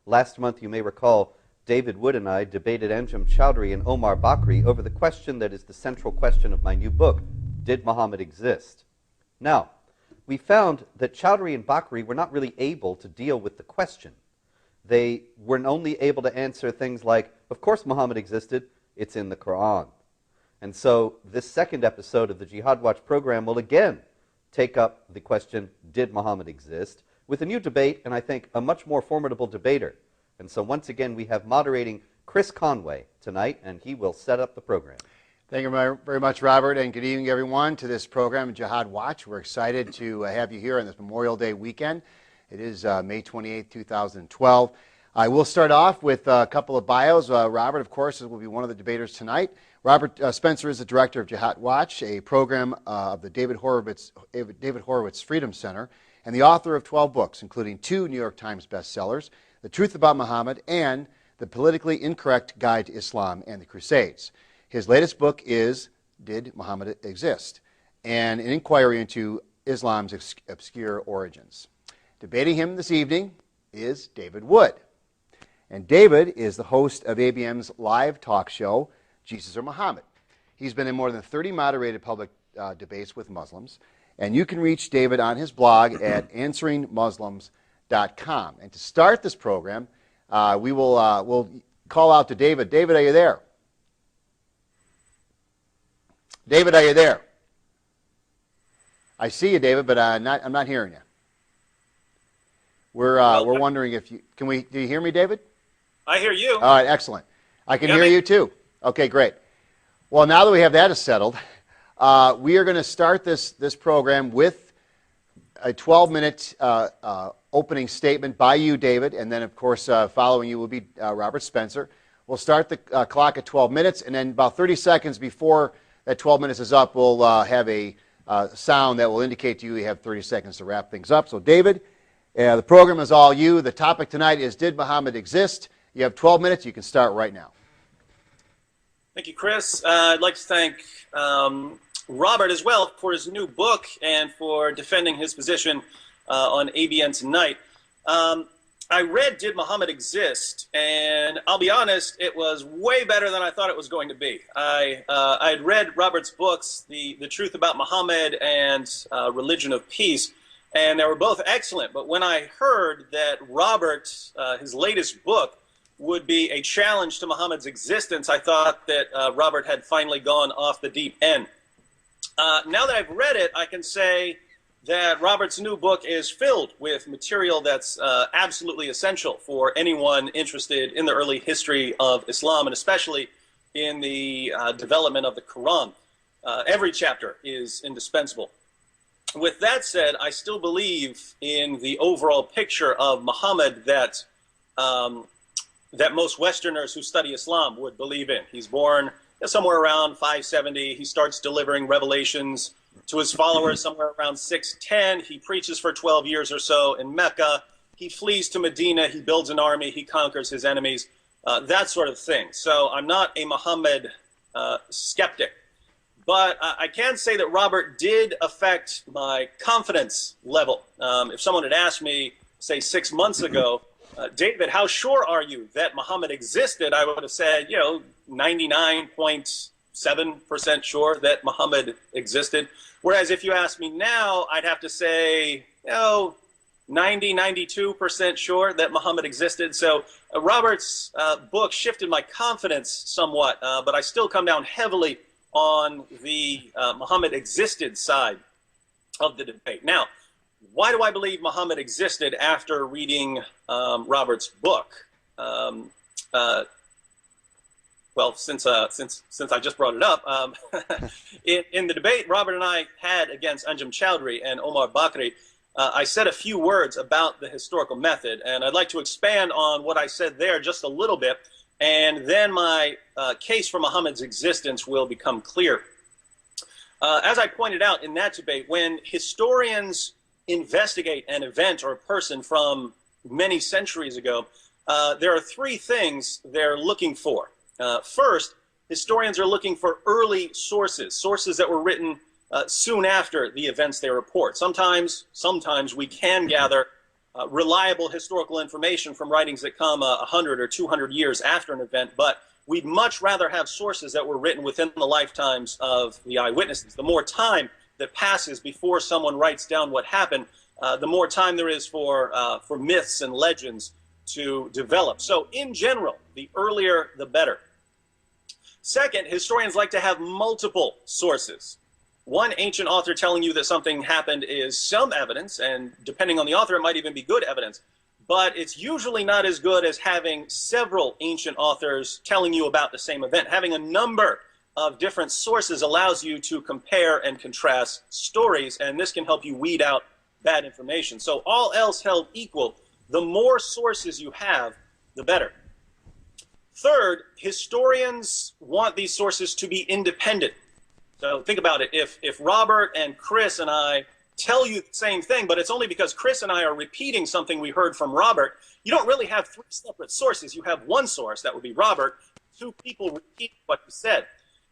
Last month, you may recall, David Wood and I debated Anjem Choudhury and Omar Bakri over the question that is the central question of my new book, Did Muhammad Exist? Now, we found that Choudhury and Bakri were not really able to deal with the question. They were only able to answer things like, of course Muhammad existed, it's in the Quran. And so this second episode of the Jihad Watch program will again take up the question, did Muhammad exist, with a new debate, and I think a much more formidable debater. And so once again, we have moderating Chris Conway tonight, and he will set up the program. Thank you very much, Robert, and good evening, everyone, to this program, Jihad Watch. We're excited to have you here on this Memorial Day weekend. It is May 28, 2012. I will start off with a couple of bios. Robert, of course, will be one of the debaters tonight. Robert Spencer is the director of Jihad Watch, a program of the David Horowitz Freedom Center, and the author of 12 books, including 2 New York Times bestsellers, The Truth About Muhammad and The Politically Incorrect Guide to Islam and the Crusades. His latest book is Did Muhammad Exist? And an inquiry into Islam's obscure origins. Debating him this evening is David Wood. And David is the host of ABM's live talk show, Jesus or Muhammad. He's been in more than 30 moderated public debates with Muslims. And you can reach David on his blog at answeringmuslims.com. And to start this program, we'll call out to David. David, are you there? David, are you there? I see you, David, but I'm not hearing you. We're wondering if you do you hear me, David? I hear you. All right, excellent. I can hear you too. Okay, great. Well, now that we have that settled, we are going to start this program with a 12-minute opening statement by you, David, and then, of course, following you will be Robert Spencer. We'll start the clock at 12 minutes, and then about 30 seconds before that 12 minutes is up, we'll have a sound that will indicate to you have 30 seconds to wrap things up. So, David, the program is all you. The topic tonight is, Did Muhammad Exist? You have 12 minutes. You can start right now. Thank you, Chris. I'd like to thank Robert as well for his new book and for defending his position on ABN tonight. I read Did Muhammad Exist? And I'll be honest, it was way better than I thought it was going to be. I had read Robert's books, The Truth About Muhammad and Religion of Peace, and they were both excellent. But when I heard that Robert, his latest book, would be a challenge to Muhammad's existence, I thought that Robert had finally gone off the deep end. Now that I've read it, I can say that Robert's new book is filled with material that's absolutely essential for anyone interested in the early history of Islam, and especially in the development of the Quran. Every chapter is indispensable. With that said, I still believe in the overall picture of Muhammad that most Westerners who study Islam would believe in. He's born somewhere around 570. He starts delivering revelations to his followers somewhere around 610. He preaches for 12 years or so in Mecca. He flees to Medina. He builds an army. He conquers his enemies, that sort of thing. So I'm not a Muhammad skeptic. But I can say that Robert did affect my confidence level. If someone had asked me, say, 6 months ago, David, how sure are you that Muhammad existed? I would have said, 99.7% sure that Muhammad existed. Whereas if you ask me now, I'd have to say, 90, 92% sure that Muhammad existed. So Robert's book shifted my confidence somewhat, but I still come down heavily on the Muhammad existed side of the debate. Now, why do I believe Muhammad existed after reading Robert's book? Well, since I just brought it up, in the debate Robert and I had against Anjem Choudhury and Omar Bakri, I said a few words about the historical method, and I'd like to expand on what I said there just a little bit, and then my case for Muhammad's existence will become clear. As I pointed out in that debate, when historians investigate an event or a person from many centuries ago, there are 3 things they're looking for. First, historians are looking for early sources that were written soon after the events they report. Sometimes we can gather reliable historical information from writings that come 100 or 200 years after an event, but we'd much rather have sources that were written within the lifetimes of the eyewitnesses. The more time that passes before someone writes down what happened, the more time there is for myths and legends to develop. So in general, the earlier the better. Second, historians like to have multiple sources. One ancient author telling you that something happened is some evidence, and depending on the author, it might even be good evidence. But it's usually not as good as having several ancient authors telling you about the same event. Having a number of different sources allows you to compare and contrast stories, and this can help you weed out bad information. So all else held equal, the more sources you have, the better. Third, historians want these sources to be independent. So think about it. If Robert and Chris and I tell you the same thing, but it's only because Chris and I are repeating something we heard from Robert, you don't really have three separate sources. You have one source, that would be Robert, two people repeat what he said.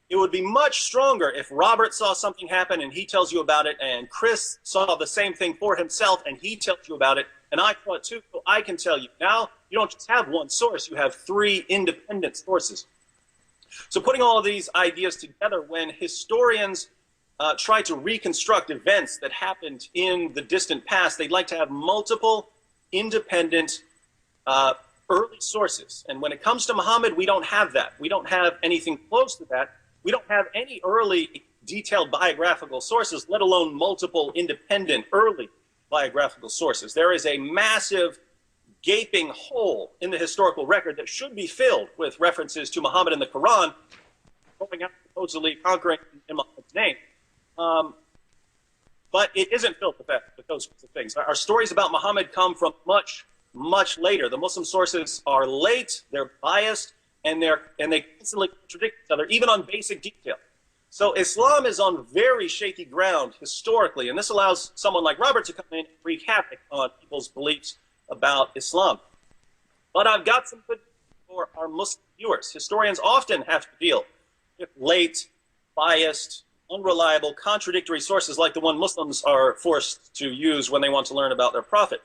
It would be much stronger if Robert saw something happen and he tells you about it, and Chris saw the same thing for himself and he tells you about it, and I saw it too, so I can tell you. Now, you don't just have one source, you have three independent sources. So putting all of these ideas together, when historians try to reconstruct events that happened in the distant past, they'd like to have multiple independent early sources. And when it comes to Muhammad, we don't have that. We don't have anything close to that. We don't have any early detailed biographical sources, let alone multiple independent early biographical sources. There is a massive gaping hole in the historical record that should be filled with references to Muhammad in the Quran, going out supposedly conquering in Muhammad's name. But it isn't filled with those sorts of things. Our stories about Muhammad come from much, much later. The Muslim sources are late, they're biased, and they constantly contradict each other, even on basic detail. So Islam is on very shaky ground historically, and this allows someone like Robert to come in and wreak havoc on people's beliefs about Islam. But I've got some good news for our Muslim viewers. Historians often have to deal with late, biased, unreliable, contradictory sources like the one Muslims are forced to use when they want to learn about their prophet.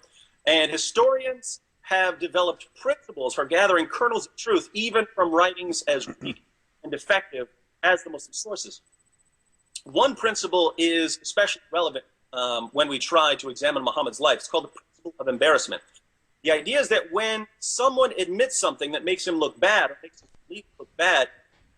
And historians have developed principles for gathering kernels of truth, even from writings as weak and defective as the Muslim sources. One principle is especially relevant when we try to examine Muhammad's life. It's called the principle of embarrassment. The idea is that when someone admits something that makes him look bad, or makes his belief look bad,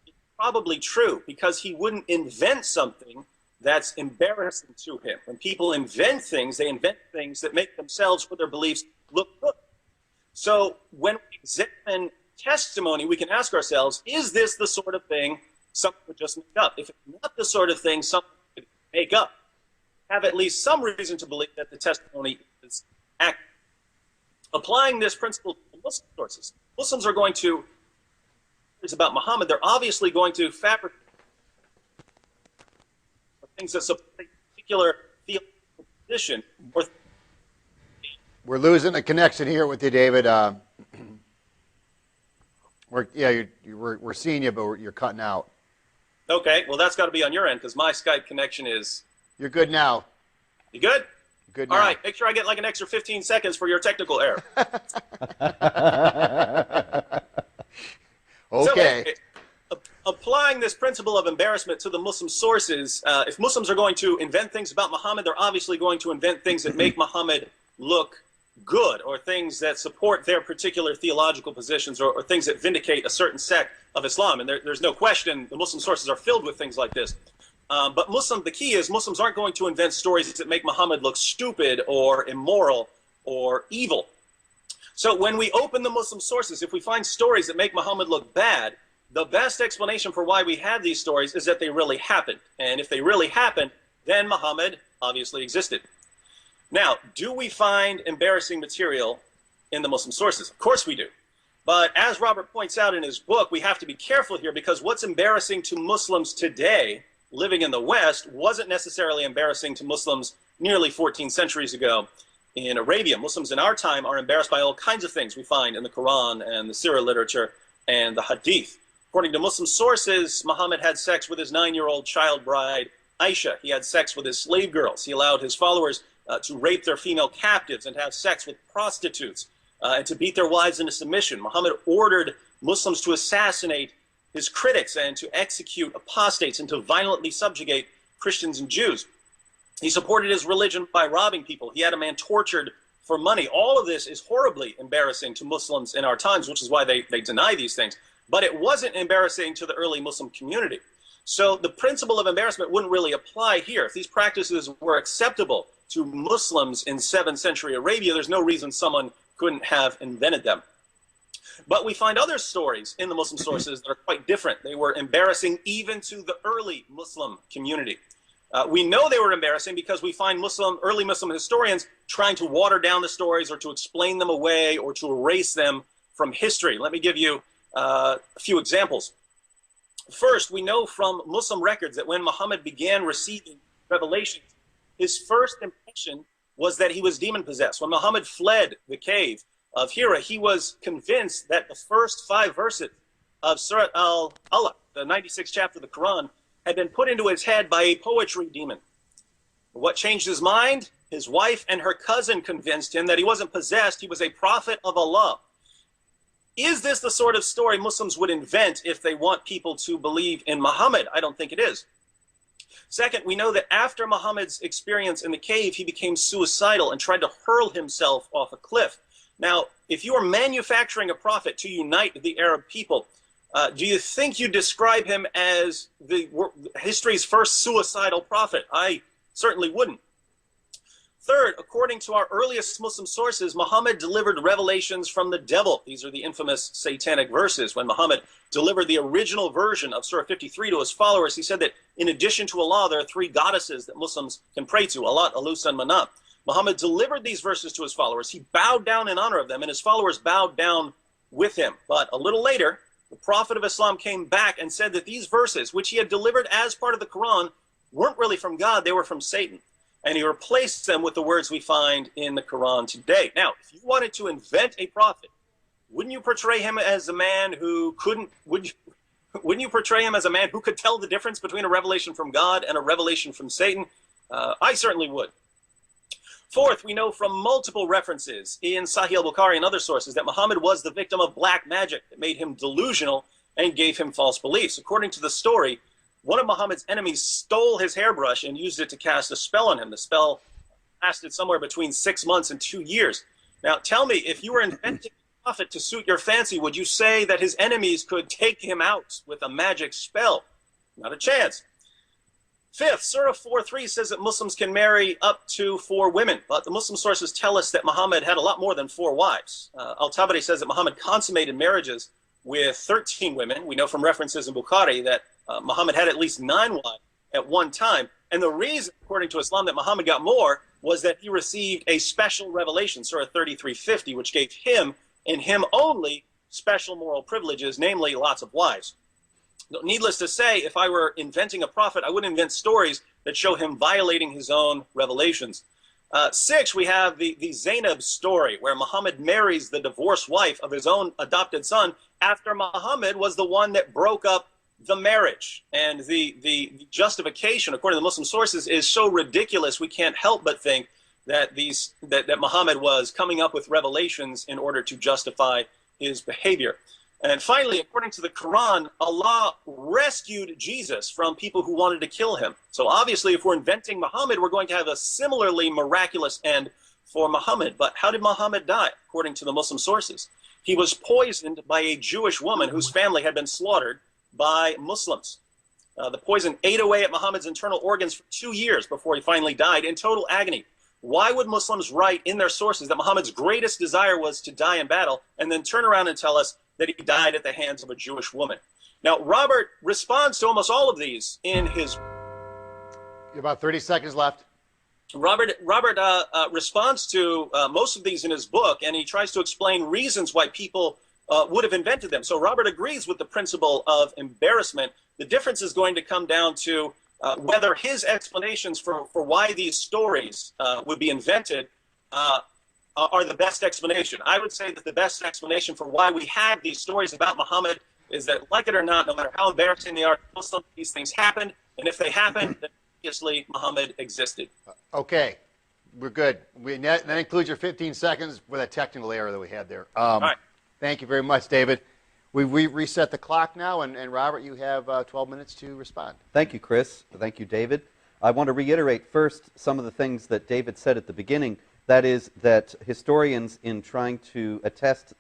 it's probably true, because he wouldn't invent something that's embarrassing to him. When people invent things, they invent things that make themselves or their beliefs look good. So when we examine testimony, we can ask ourselves, is this the sort of thing someone would just make up? If it's not the sort of thing someone could make up, have at least some reason to believe that the testimony is accurate. Applying this principle to Muslim sources, Muslims are going to, it's about Muhammad, they're obviously going to fabricate things that support a particular theological position. We're losing a connection here with you, David. We're seeing you, but you're cutting out. Okay, well, that's got to be on your end, because my Skype connection is... You're good now. You good? Good now. All right, make sure I get like an extra 15 seconds for your technical error. Okay. So, applying this principle of embarrassment to the Muslim sources, if Muslims are going to invent things about Muhammad, they're obviously going to invent things that make Muhammad look good, or things that support their particular theological positions, or things that vindicate a certain sect of Islam. And there's no question the Muslim sources are filled with things like this. But the key is Muslims aren't going to invent stories that make Muhammad look stupid or immoral or evil. So when we open the Muslim sources, if we find stories that make Muhammad look bad, the best explanation for why we have these stories is that they really happened. And if they really happened, then Muhammad obviously existed. Now, do we find embarrassing material in the Muslim sources? Of course we do. But as Robert points out in his book, we have to be careful here, because what's embarrassing to Muslims today living in the West wasn't necessarily embarrassing to Muslims nearly 14 centuries ago in Arabia. Muslims in our time are embarrassed by all kinds of things we find in the Quran and the Sirah literature and the Hadith. According to Muslim sources, Muhammad had sex with his 9-year-old child bride, Aisha. He had sex with his slave girls. He allowed his followers to rape their female captives and to have sex with prostitutes, and to beat their wives into submission. Muhammad ordered Muslims to assassinate his critics and to execute apostates and to violently subjugate Christians and Jews. He supported his religion by robbing people. He had a man tortured for money. All of this is horribly embarrassing to Muslims in our times, which is why they deny these things. But it wasn't embarrassing to the early Muslim community. So the principle of embarrassment wouldn't really apply here. If these practices were acceptable to Muslims in 7th century Arabia, there's no reason someone couldn't have invented them. But we find other stories in the Muslim sources that are quite different. They were embarrassing even to the early Muslim community. We know they were embarrassing because we find early Muslim historians trying to water down the stories or to explain them away or to erase them from history. Let me give you a few examples. First, we know from Muslim records that when Muhammad began receiving revelations, his first impression was that he was demon-possessed. When Muhammad fled the cave of Hira, he was convinced that the first 5 verses of Surah Al-Alaq, the 96th chapter of the Quran, had been put into his head by a poetry demon. What changed his mind? His wife and her cousin convinced him that he wasn't possessed, he was a prophet of Allah. Is this the sort of story Muslims would invent if they want people to believe in Muhammad? I don't think it is. Second, we know that after Muhammad's experience in the cave, he became suicidal and tried to hurl himself off a cliff. Now, if you are manufacturing a prophet to unite the Arab people, do you think you describe him as history's first suicidal prophet? I certainly wouldn't. Third, according to our earliest Muslim sources, Muhammad delivered revelations from the devil. These are the infamous satanic verses. When Muhammad delivered the original version of Surah 53 to his followers, he said that in addition to Allah, there are 3 goddesses that Muslims can pray to, Allat, Alus, and Manat. Muhammad delivered these verses to his followers. He bowed down in honor of them, and his followers bowed down with him. But a little later, the Prophet of Islam came back and said that these verses, which he had delivered as part of the Quran, weren't really from God, they were from Satan. And he replaced them with the words we find in the Quran today. Now, if you wanted to invent a prophet, wouldn't you portray him as a man who wouldn't you portray him as a man who could tell the difference between a revelation from God and a revelation from Satan? I certainly would. Fourth, we know from multiple references in Sahih al-Bukhari and other sources that Muhammad was the victim of black magic that made him delusional and gave him false beliefs. According to the story, one of Muhammad's enemies stole his hairbrush and used it to cast a spell on him. The spell lasted somewhere between 6 months and 2 years. Now, tell me, if you were inventing a prophet to suit your fancy, would you say that his enemies could take him out with a magic spell? Not a chance. Fifth, Surah 4:3 says that Muslims can marry up to 4 women, but the Muslim sources tell us that Muhammad had a lot more than 4 wives. Al-Tabari says that Muhammad consummated marriages with 13 women. We know from references in Bukhari that Muhammad had at least 9 wives at one time. And the reason, according to Islam, that Muhammad got more was that he received a special revelation, Surah 33:50, which gave him and him only special moral privileges, namely lots of wives. Needless to say, if I were inventing a prophet, I wouldn't invent stories that show him violating his own revelations. 6, we have the Zainab story, where Muhammad marries the divorced wife of his own adopted son after Muhammad was the one that broke up the marriage. And the justification, according to the Muslim sources, is so ridiculous we can't help but think that that Muhammad was coming up with revelations in order to justify his behavior. And finally, according to the Quran, Allah rescued Jesus from people who wanted to kill him. So obviously, if we're inventing Muhammad, we're going to have a similarly miraculous end for Muhammad. But how did Muhammad die, according to the Muslim sources? He was poisoned by a Jewish woman whose family had been slaughtered by Muslims. The poison ate away at Muhammad's internal organs for 2 years before he finally died in total agony. Why would Muslims write in their sources that Muhammad's greatest desire was to die in battle and then turn around and tell us that he died at the hands of a Jewish woman? Now, Robert responds to almost all of these in his... You have about 30 seconds left. Robert responds to most of these in his book, and he tries to explain reasons why people would have invented them. So Robert agrees with the principle of embarrassment. The difference is going to come down to whether his explanations for why these stories would be invented are the best explanation. I would say that the best explanation for why we have these stories about Muhammad is that, like it or not, no matter how embarrassing they are to Muslims, these things happened, and if they happened, then obviously Muhammad existed. Okay. We're good. That includes your 15 seconds with that technical error that we had there. All right. Thank you very much, David. We reset the clock now, and Robert, you have 12 minutes to respond. Thank you, Chris. Thank you, David. I want to reiterate first some of the things that David said at the beginning. That is that historians, in trying to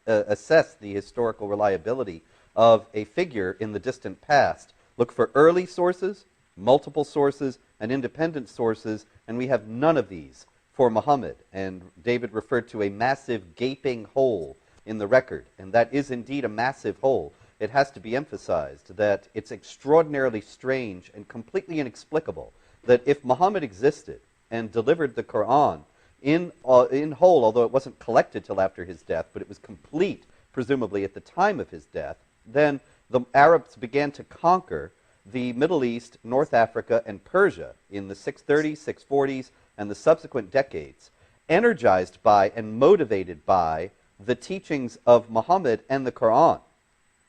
assess the historical reliability of a figure in the distant past, look for early sources, multiple sources, and independent sources, and we have none of these for Muhammad. And David referred to a massive gaping hole in the record, and that is indeed a massive hole. It has to be emphasized that it's extraordinarily strange and completely inexplicable that if Muhammad existed and delivered the Quran in whole, although it wasn't collected till after his death, but it was complete, presumably at the time of his death, then the Arabs began to conquer the Middle East, North Africa, and Persia in the 630s, 640s, and the subsequent decades, energized by and motivated by the teachings of Muhammad and the Quran.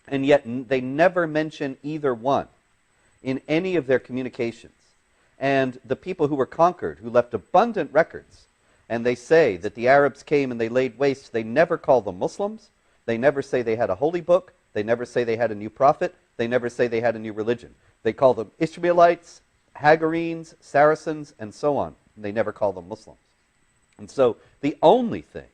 And yet they never mention either one in any of their communications. And the people who were conquered, who left abundant records, and they say that the Arabs came and they laid waste, they never call them Muslims, they never say they had a holy book, they never say they had a new prophet, they never say they had a new religion. They call them Ishmaelites, Hagarenes, Saracens, and so on. They never call them Muslims. And so the only thing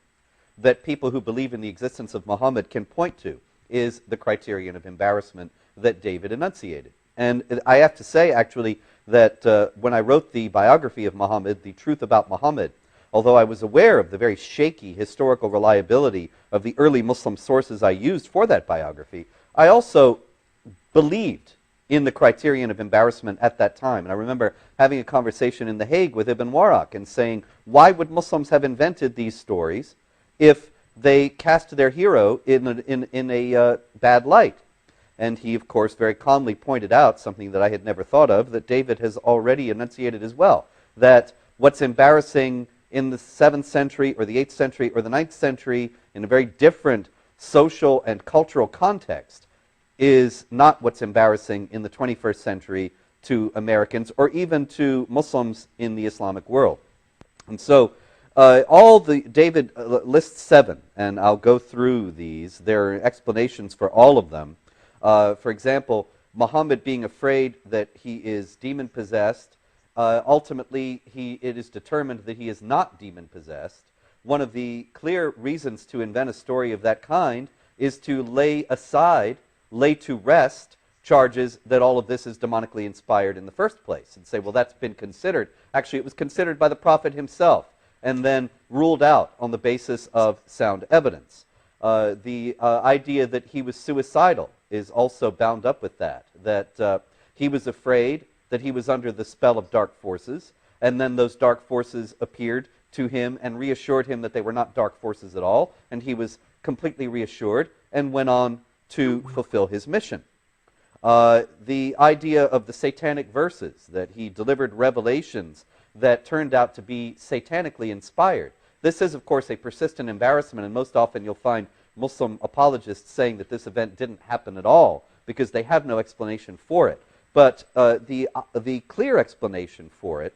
that people who believe in the existence of Muhammad can point to is the criterion of embarrassment that David enunciated. And I have to say, actually, that when I wrote the biography of Muhammad, The Truth About Muhammad, although I was aware of the very shaky historical reliability of the early Muslim sources I used for that biography, I also believed in the criterion of embarrassment at that time. And I remember having a conversation in The Hague with Ibn Warraq and saying, why would Muslims have invented these stories if they cast their hero in a bad light? And he, of course, very calmly pointed out something that I had never thought of, that David has already enunciated as well, that what's embarrassing in the 7th century or the 8th century or the 9th century in a very different social and cultural context is not what's embarrassing in the 21st century to Americans or even to Muslims in the Islamic world. And so David lists 7, and I'll go through these. There are explanations for all of them. For example, Muhammad being afraid that he is demon-possessed. Ultimately, it is determined that he is not demon-possessed. One of the clear reasons to invent a story of that kind is to lay to rest charges that all of this is demonically inspired in the first place, and say, well, that's been considered. Actually, it was considered by the Prophet himself, and then ruled out on the basis of sound evidence. The idea that he was suicidal is also bound up with that he was afraid that he was under the spell of dark forces, and then those dark forces appeared to him and reassured him that they were not dark forces at all, and he was completely reassured and went on to fulfill his mission. The idea of the satanic verses, that he delivered revelations that turned out to be satanically inspired. This is, of course, a persistent embarrassment, and most often you'll find Muslim apologists saying that this event didn't happen at all because they have no explanation for it. But the clear explanation for it,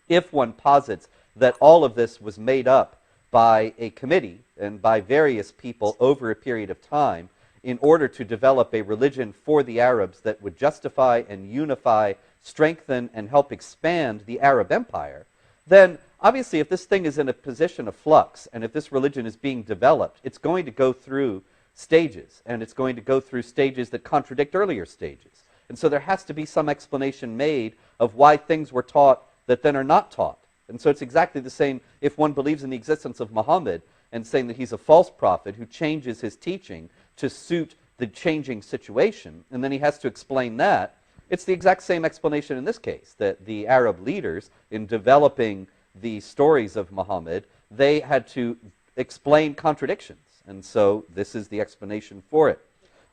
if one posits that all of this was made up by a committee and by various people over a period of time in order to develop a religion for the Arabs that would justify and unify, strengthen, and help expand the Arab empire, then obviously if this thing is in a position of flux and if this religion is being developed, it's going to go through stages, and it's going to go through stages that contradict earlier stages. And so there has to be some explanation made of why things were taught that then are not taught. And so it's exactly the same if one believes in the existence of Muhammad and saying that he's a false prophet who changes his teaching to suit the changing situation, and then he has to explain that. It's the exact same explanation in this case, that the Arab leaders, in developing the stories of Muhammad, they had to explain contradictions. And so this is the explanation for it.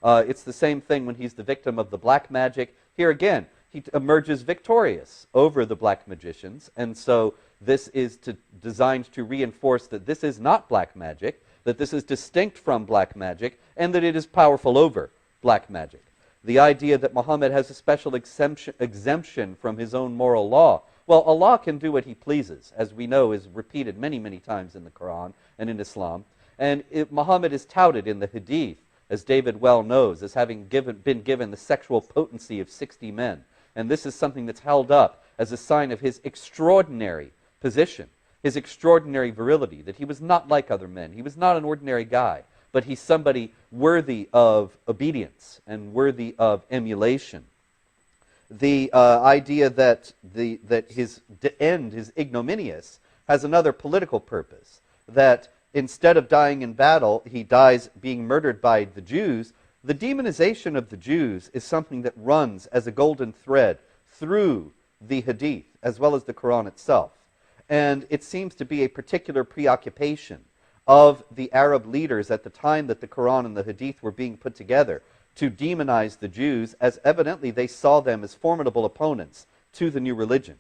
It's the same thing when he's the victim of the black magic. Here again, he emerges victorious over the black magicians, and so this is designed to reinforce that this is not black magic, that this is distinct from black magic, and that it is powerful over black magic. The idea that Muhammad has a special exemption from his own moral law. Well, Allah can do what he pleases, as we know is repeated many, many times in the Quran and in Islam. And Muhammad is touted in the Hadith, as David well knows, as having been given the sexual potency of 60 men. And this is something that's held up as a sign of his extraordinary position, his extraordinary virility, that he was not like other men. He was not an ordinary guy, but he's somebody worthy of obedience and worthy of emulation. The idea that his end is ignominious has another political purpose, that instead of dying in battle, he dies being murdered by the Jews. The demonization of the Jews is something that runs as a golden thread through the Hadith, as well as the Quran itself. And it seems to be a particular preoccupation of the Arab leaders at the time that the Quran and the Hadith were being put together to demonize the Jews, as evidently they saw them as formidable opponents to the new religion.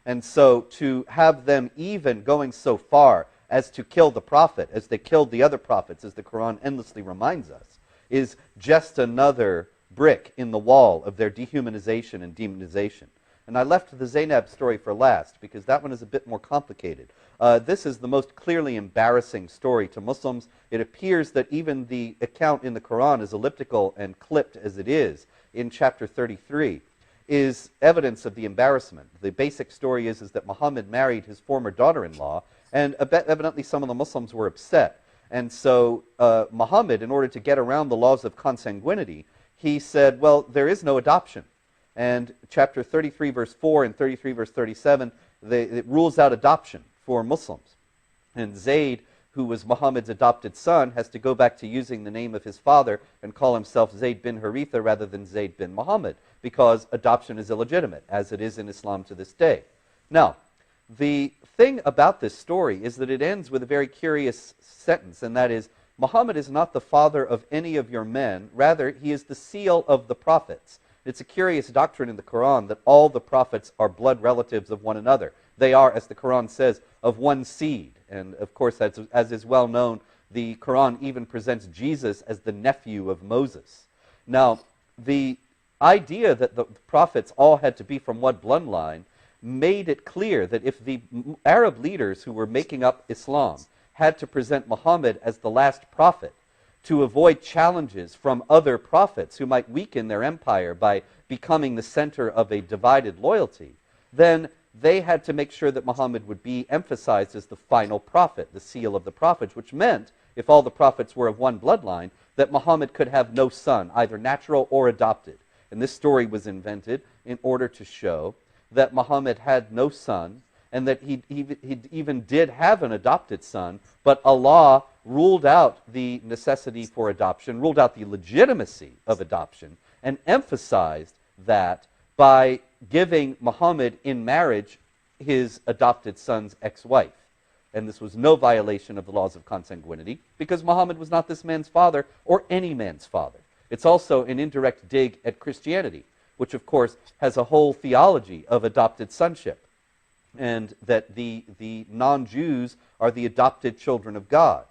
And so to have them even going so far as to kill the prophet, as they killed the other prophets, as the Quran endlessly reminds us, is just another brick in the wall of their dehumanization and demonization. And I left the Zainab story for last, because that one is a bit more complicated. This is the most clearly embarrassing story to Muslims. It appears that even the account in the Quran, as elliptical and clipped as it is, in chapter 33, is evidence of the embarrassment. The basic story is that Muhammad married his former daughter-in-law, and evidently some of the Muslims were upset. And so Muhammad, in order to get around the laws of consanguinity, he said, well, there is no adoption. And chapter 33, verse 4 and 33, verse 37, it rules out adoption for Muslims. And Zayd, who was Muhammad's adopted son, has to go back to using the name of his father and call himself Zayd bin Haritha rather than Zayd bin Muhammad, because adoption is illegitimate, as it is in Islam to this day. Now, the thing about this story is that it ends with a very curious sentence, and that is, Muhammad is not the father of any of your men, rather he is the seal of the prophets. It's a curious doctrine in the Quran that all the prophets are blood relatives of one another. They are, as the Quran says, of one seed. And of course, as is well known, the Quran even presents Jesus as the nephew of Moses. Now, the idea that the prophets all had to be from one bloodline made it clear that if the Arab leaders who were making up Islam had to present Muhammad as the last prophet, to avoid challenges from other prophets who might weaken their empire by becoming the center of a divided loyalty, then they had to make sure that Muhammad would be emphasized as the final prophet, the seal of the prophets, which meant, if all the prophets were of one bloodline, that Muhammad could have no son, either natural or adopted. And this story was invented in order to show that Muhammad had no son, and that he even did have an adopted son, but Allah ruled out the necessity for adoption, ruled out the legitimacy of adoption, and emphasized that by giving Muhammad in marriage his adopted son's ex-wife. And this was no violation of the laws of consanguinity, because Muhammad was not this man's father or any man's father. It's also an indirect dig at Christianity, which of course has a whole theology of adopted sonship, and that the non-Jews are the adopted children of God.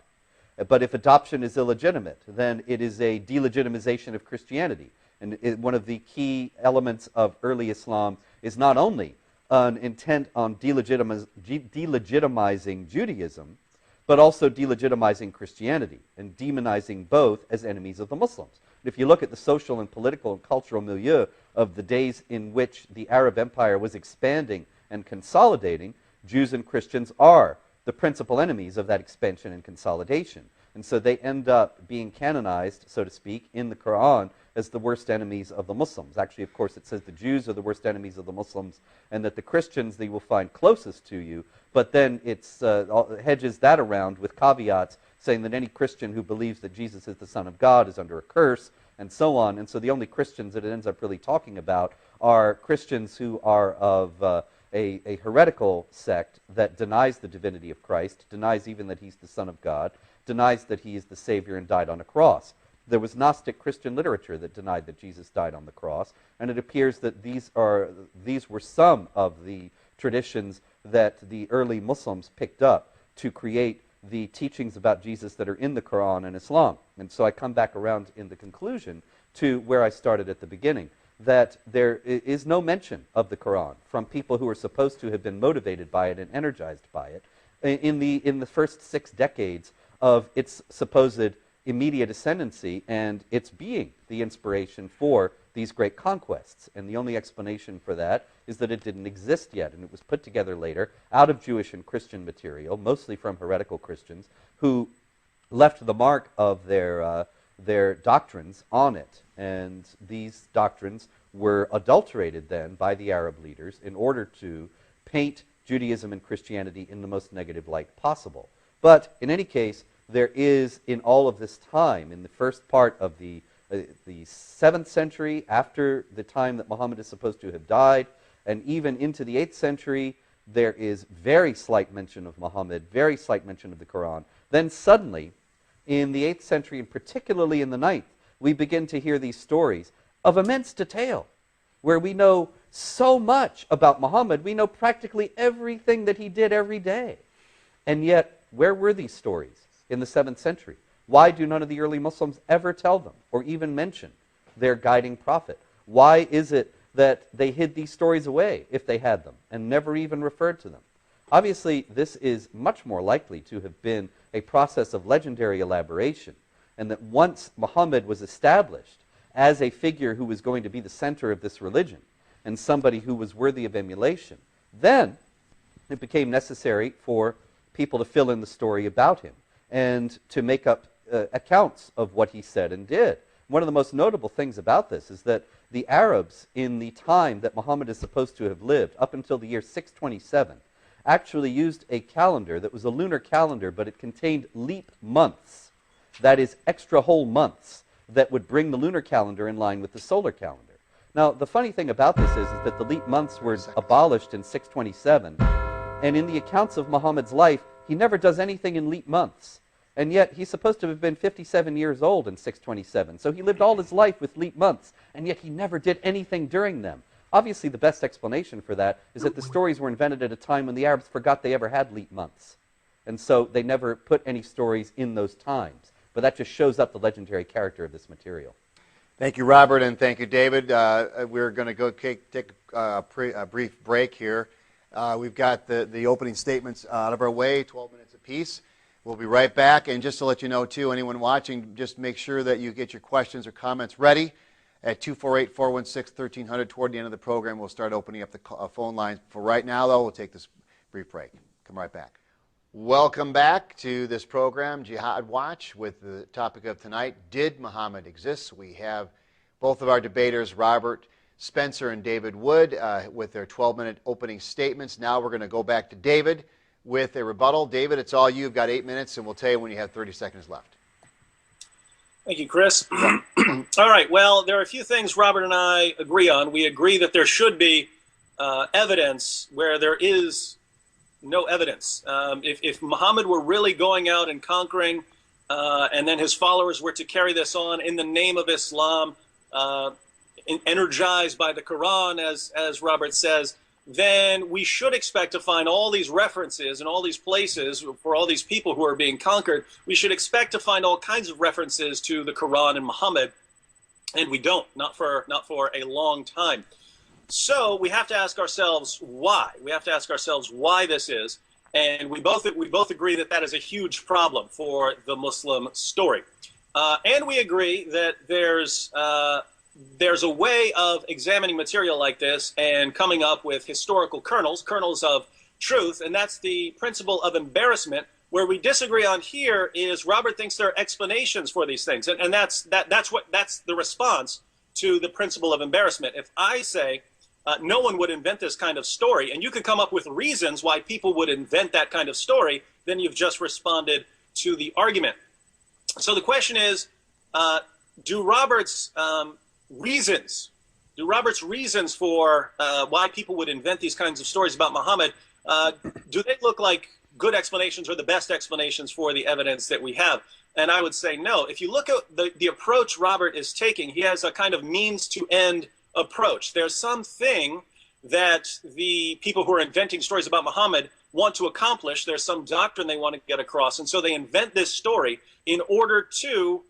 But if adoption is illegitimate, then it is a delegitimization of Christianity. And one of the key elements of early Islam is not only an intent on delegitimizing Judaism, but also delegitimizing Christianity and demonizing both as enemies of the Muslims. If you look at the social and political and cultural milieu of the days in which the Arab Empire was expanding and consolidating, Jews and Christians are the principal enemies of that expansion and consolidation. And so they end up being canonized, so to speak, in the Quran as the worst enemies of the Muslims. Actually, of course, it says the Jews are the worst enemies of the Muslims, and that the Christians they will find closest to you, but then it hedges that around with caveats, saying that any Christian who believes that Jesus is the Son of God is under a curse, and so on. And so the only Christians that it ends up really talking about are Christians who are of a heretical sect that denies the divinity of Christ, denies even that he's the Son of God, denies that he is the Savior and died on a cross. There was Gnostic Christian literature that denied that Jesus died on the cross, and it appears that these were some of the traditions that the early Muslims picked up to create the teachings about Jesus that are in the Quran and Islam. And so I come back around in the conclusion to where I started at the beginning, that there is no mention of the Quran from people who are supposed to have been motivated by it and energized by it in the first 6 decades of its supposed immediate ascendancy and its being the inspiration for these great conquests. And the only explanation for that is that it didn't exist yet, and it was put together later out of Jewish and Christian material, mostly from heretical Christians, who left the mark of their doctrines on it. And these doctrines were adulterated then by the Arab leaders in order to paint Judaism and Christianity in the most negative light possible. But in any case, there is, in all of this time, in the first part of the 7th century, after the time that Muhammad is supposed to have died, and even into the 8th century, there is very slight mention of Muhammad, very slight mention of the Quran. Then suddenly, in the 8th century, and particularly in the 9th, we begin to hear these stories of immense detail, where we know so much about Muhammad. We know practically everything that he did every day. And yet, where were these stories in the 7th century? Why do none of the early Muslims ever tell them or even mention their guiding prophet? Why is it that they hid these stories away if they had them and never even referred to them? Obviously, this is much more likely to have been a process of legendary elaboration, and that once Muhammad was established as a figure who was going to be the center of this religion and somebody who was worthy of emulation, then it became necessary for people to fill in the story about him and to make up accounts of what he said and did. One of the most notable things about this is that the Arabs, in the time that Muhammad is supposed to have lived, up until the year 627, actually used a calendar that was a lunar calendar, but it contained leap months, that is, extra whole months, that would bring the lunar calendar in line with the solar calendar. Now, the funny thing about this is that the leap months were abolished in 627, and in the accounts of Muhammad's life, he never does anything in leap months. And yet, he's supposed to have been 57 years old in 627. So he lived all his life with leap months, and yet he never did anything during them. Obviously, the best explanation for that is that the stories were invented at a time when the Arabs forgot they ever had leap months. And so they never put any stories in those times. But that just shows up the legendary character of this material. Thank you, Robert, and thank you, David. We're going to go take a brief break here. We've got the opening statements out of our way, 12 minutes apiece. We'll be right back. And just to let you know, too, anyone watching, just make sure that you get your questions or comments ready at 248-416-1300. Toward the end of the program, we'll start opening up the phone lines. For right now, though, we'll take this brief break. Come right back. Welcome back to this program, Jihad Watch, with the topic of tonight, Did Muhammad Exist? We have both of our debaters, Robert Spencer and David Wood, with their 12-minute opening statements. Now we're going to go back to David with a rebuttal. David, it's all you. You've got 8 minutes, and we'll tell you when you have 30 seconds left. Thank you, Chris. All right, well, there are a few things Robert and I agree on. We agree that there should be evidence where there is no evidence. If Muhammad were really going out and conquering, and then his followers were to carry this on in the name of Islam, energized by the Quran, as Robert says, then we should expect to find all these references in all these places for all these people who are being conquered. We should expect to find all kinds of references to the Quran and Muhammad, and we don't, not for a long time. So we have to ask ourselves why. We have to ask ourselves why this is, and we both agree that that is a huge problem for the Muslim story, and we agree that there's a way of examining material like this and coming up with historical kernels of truth, and that's the principle of embarrassment. Where we disagree on here is Robert thinks there are explanations for these things, and that's the response to the principle of embarrassment. If I say no one would invent this kind of story, and you can come up with reasons why people would invent that kind of story, then you've just responded to the argument. So the question is, do Robert's reasons for why people would invent these kinds of stories about Muhammad, do they look like good explanations or the best explanations for the evidence that we have? And I would say no. If you look at the approach Robert is taking, he has a kind of means to end approach. There's something that the people who are inventing stories about Muhammad want to accomplish. There's some doctrine they want to get across, and so they invent this story in order to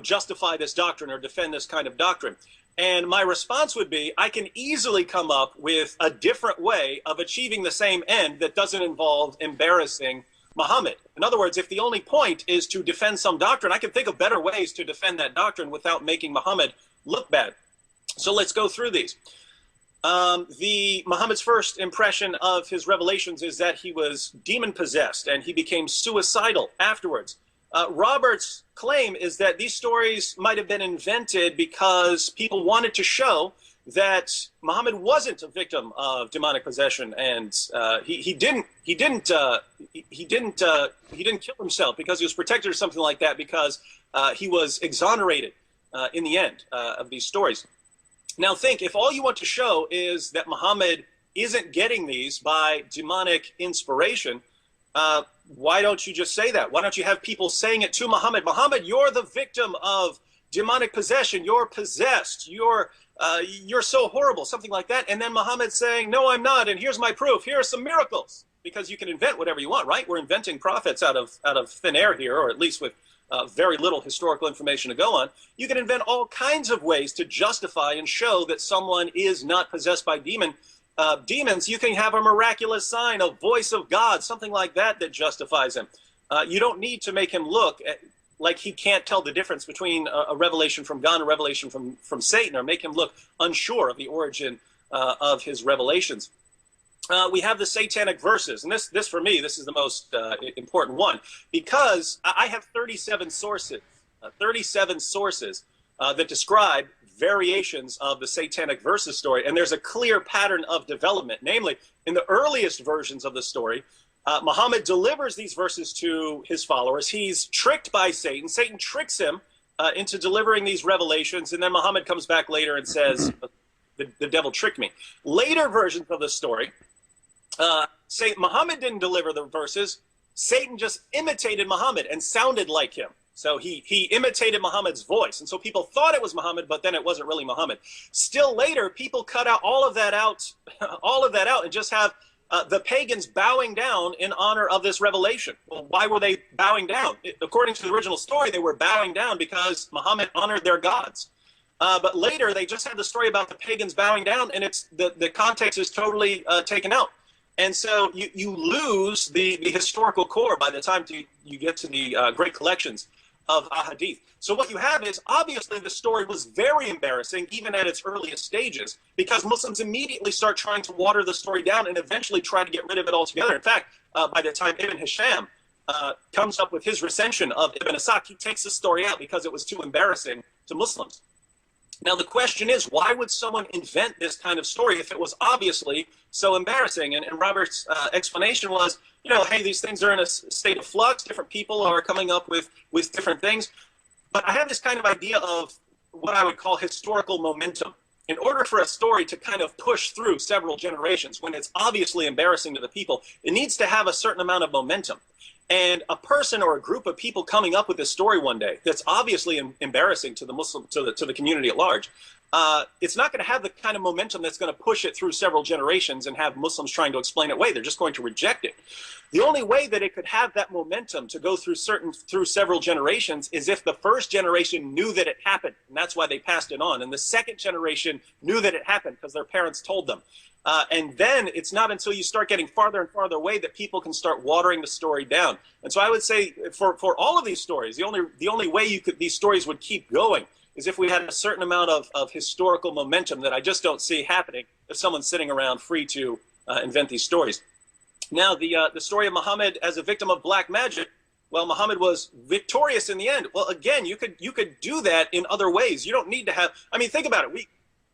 justify this doctrine or defend this kind of doctrine? And my response would be, I can easily come up with a different way of achieving the same end that doesn't involve embarrassing Muhammad. In other words, if the only point is to defend some doctrine, I can think of better ways to defend that doctrine without making Muhammad look bad. So let's go through these. Muhammad's first impression of his revelations is that he was demon-possessed, and he became suicidal afterwards. Robert's claim is that these stories might have been invented because people wanted to show that Muhammad wasn't a victim of demonic possession, and he didn't kill himself because he was protected or something like that, because he was exonerated in the end of these stories. Now think, if all you want to show is that Muhammad isn't getting these by demonic inspiration, why don't you just say that? Why don't you have people saying it to Muhammad? Muhammad, you're the victim of demonic possession. You're possessed. You're so horrible, something like that. And then Muhammad saying, no, I'm not. And here's my proof. Here are some miracles. Because you can invent whatever you want, right? We're inventing prophets out of thin air here, or at least with very little historical information to go on. You can invent all kinds of ways to justify and show that someone is not possessed by demons. You can have a miraculous sign, a voice of God, something like that that justifies him. You don't need to make him look like he can't tell the difference between a revelation from God and a revelation from Satan, or make him look unsure of the origin of his revelations. We have the satanic verses, and this for me, this is the most important one, because I have 37 sources that describe variations of the satanic verses story, and there's a clear pattern of development. Namely, in the earliest versions of the story, Muhammad delivers these verses to his followers. He's tricked by Satan. Satan tricks him into delivering these revelations, and then Muhammad comes back later and says, the devil tricked me. Later versions of the story say Muhammad didn't deliver the verses. Satan just imitated Muhammad and sounded like him. So he imitated Muhammad's voice, and so people thought it was Muhammad, but then it wasn't really Muhammad. Still later, people cut out all of that out, and just have the pagans bowing down in honor of this revelation. Well, why were they bowing down? According to the original story, they were bowing down because Muhammad honored their gods. But later, they just had the story about the pagans bowing down, and the context is totally taken out. And so you lose the historical core by the time you get to the great collections of ahadith. So what you have is, obviously the story was very embarrassing even at its earliest stages, because Muslims immediately start trying to water the story down and eventually try to get rid of it altogether. In fact, by the time Ibn Hisham comes up with his recension of Ibn Ishaq, he takes the story out because it was too embarrassing to Muslims. Now the question is, why would someone invent this kind of story if it was obviously so embarrassing? And Robert's explanation was, hey, these things are in a state of flux. Different people are coming up with different things. But I have this kind of idea of what I would call historical momentum. In order for a story to kind of push through several generations, when it's obviously embarrassing to the people, it needs to have a certain amount of momentum. And a person or a group of people coming up with this story one day that's obviously embarrassing to the Muslim, to the community at large, it's not going to have the kind of momentum that's going to push it through several generations and have Muslims trying to explain it away. They're just going to reject it. The only way that it could have that momentum to go through several generations is if the first generation knew that it happened, and that's why they passed it on. And the second generation knew that it happened because their parents told them. And then it's not until you start getting farther and farther away that people can start watering the story down. And so I would say for all of these stories, the only way these stories would keep going is if we had a certain amount of historical momentum that I just don't see happening if someone's sitting around free to invent these stories. Now, the story of Muhammad as a victim of black magic, well, Muhammad was victorious in the end. Well, again, you could do that in other ways. You don't need to have, I mean, think about it.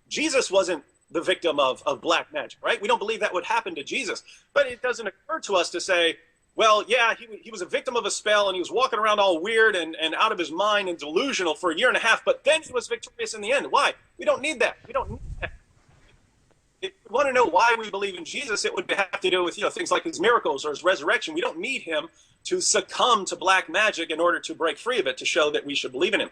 Jesus wasn't the victim of black magic, right? We don't believe that would happen to Jesus. But it doesn't occur to us to say, well, yeah, he was a victim of a spell, and he was walking around all weird and out of his mind and delusional for a year and a half, but then he was victorious in the end. Why? We don't need that. We don't need that. If we want to know why we believe in Jesus, it would have to do with things like his miracles or his resurrection. We don't need him to succumb to black magic in order to break free of it to show that we should believe in him.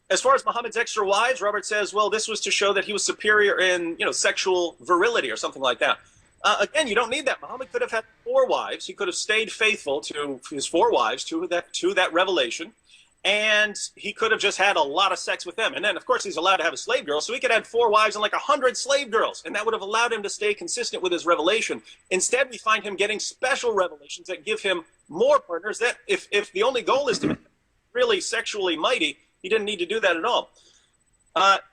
As far as Muhammad's extra wives, Robert says, well, this was to show that he was superior in sexual virility or something like that. Again, you don't need that. Muhammad could have had 4 wives. He could have stayed faithful to his 4 wives, to that revelation. and he could have just had a lot of sex with them. And then, of course, he's allowed to have a slave girl, so he could have 4 wives and like 100 slave girls, and that would have allowed him to stay consistent with his revelation. Instead, we find him getting special revelations that give him more partners. That if the only goal is to make him really sexually mighty, he didn't need to do that at all.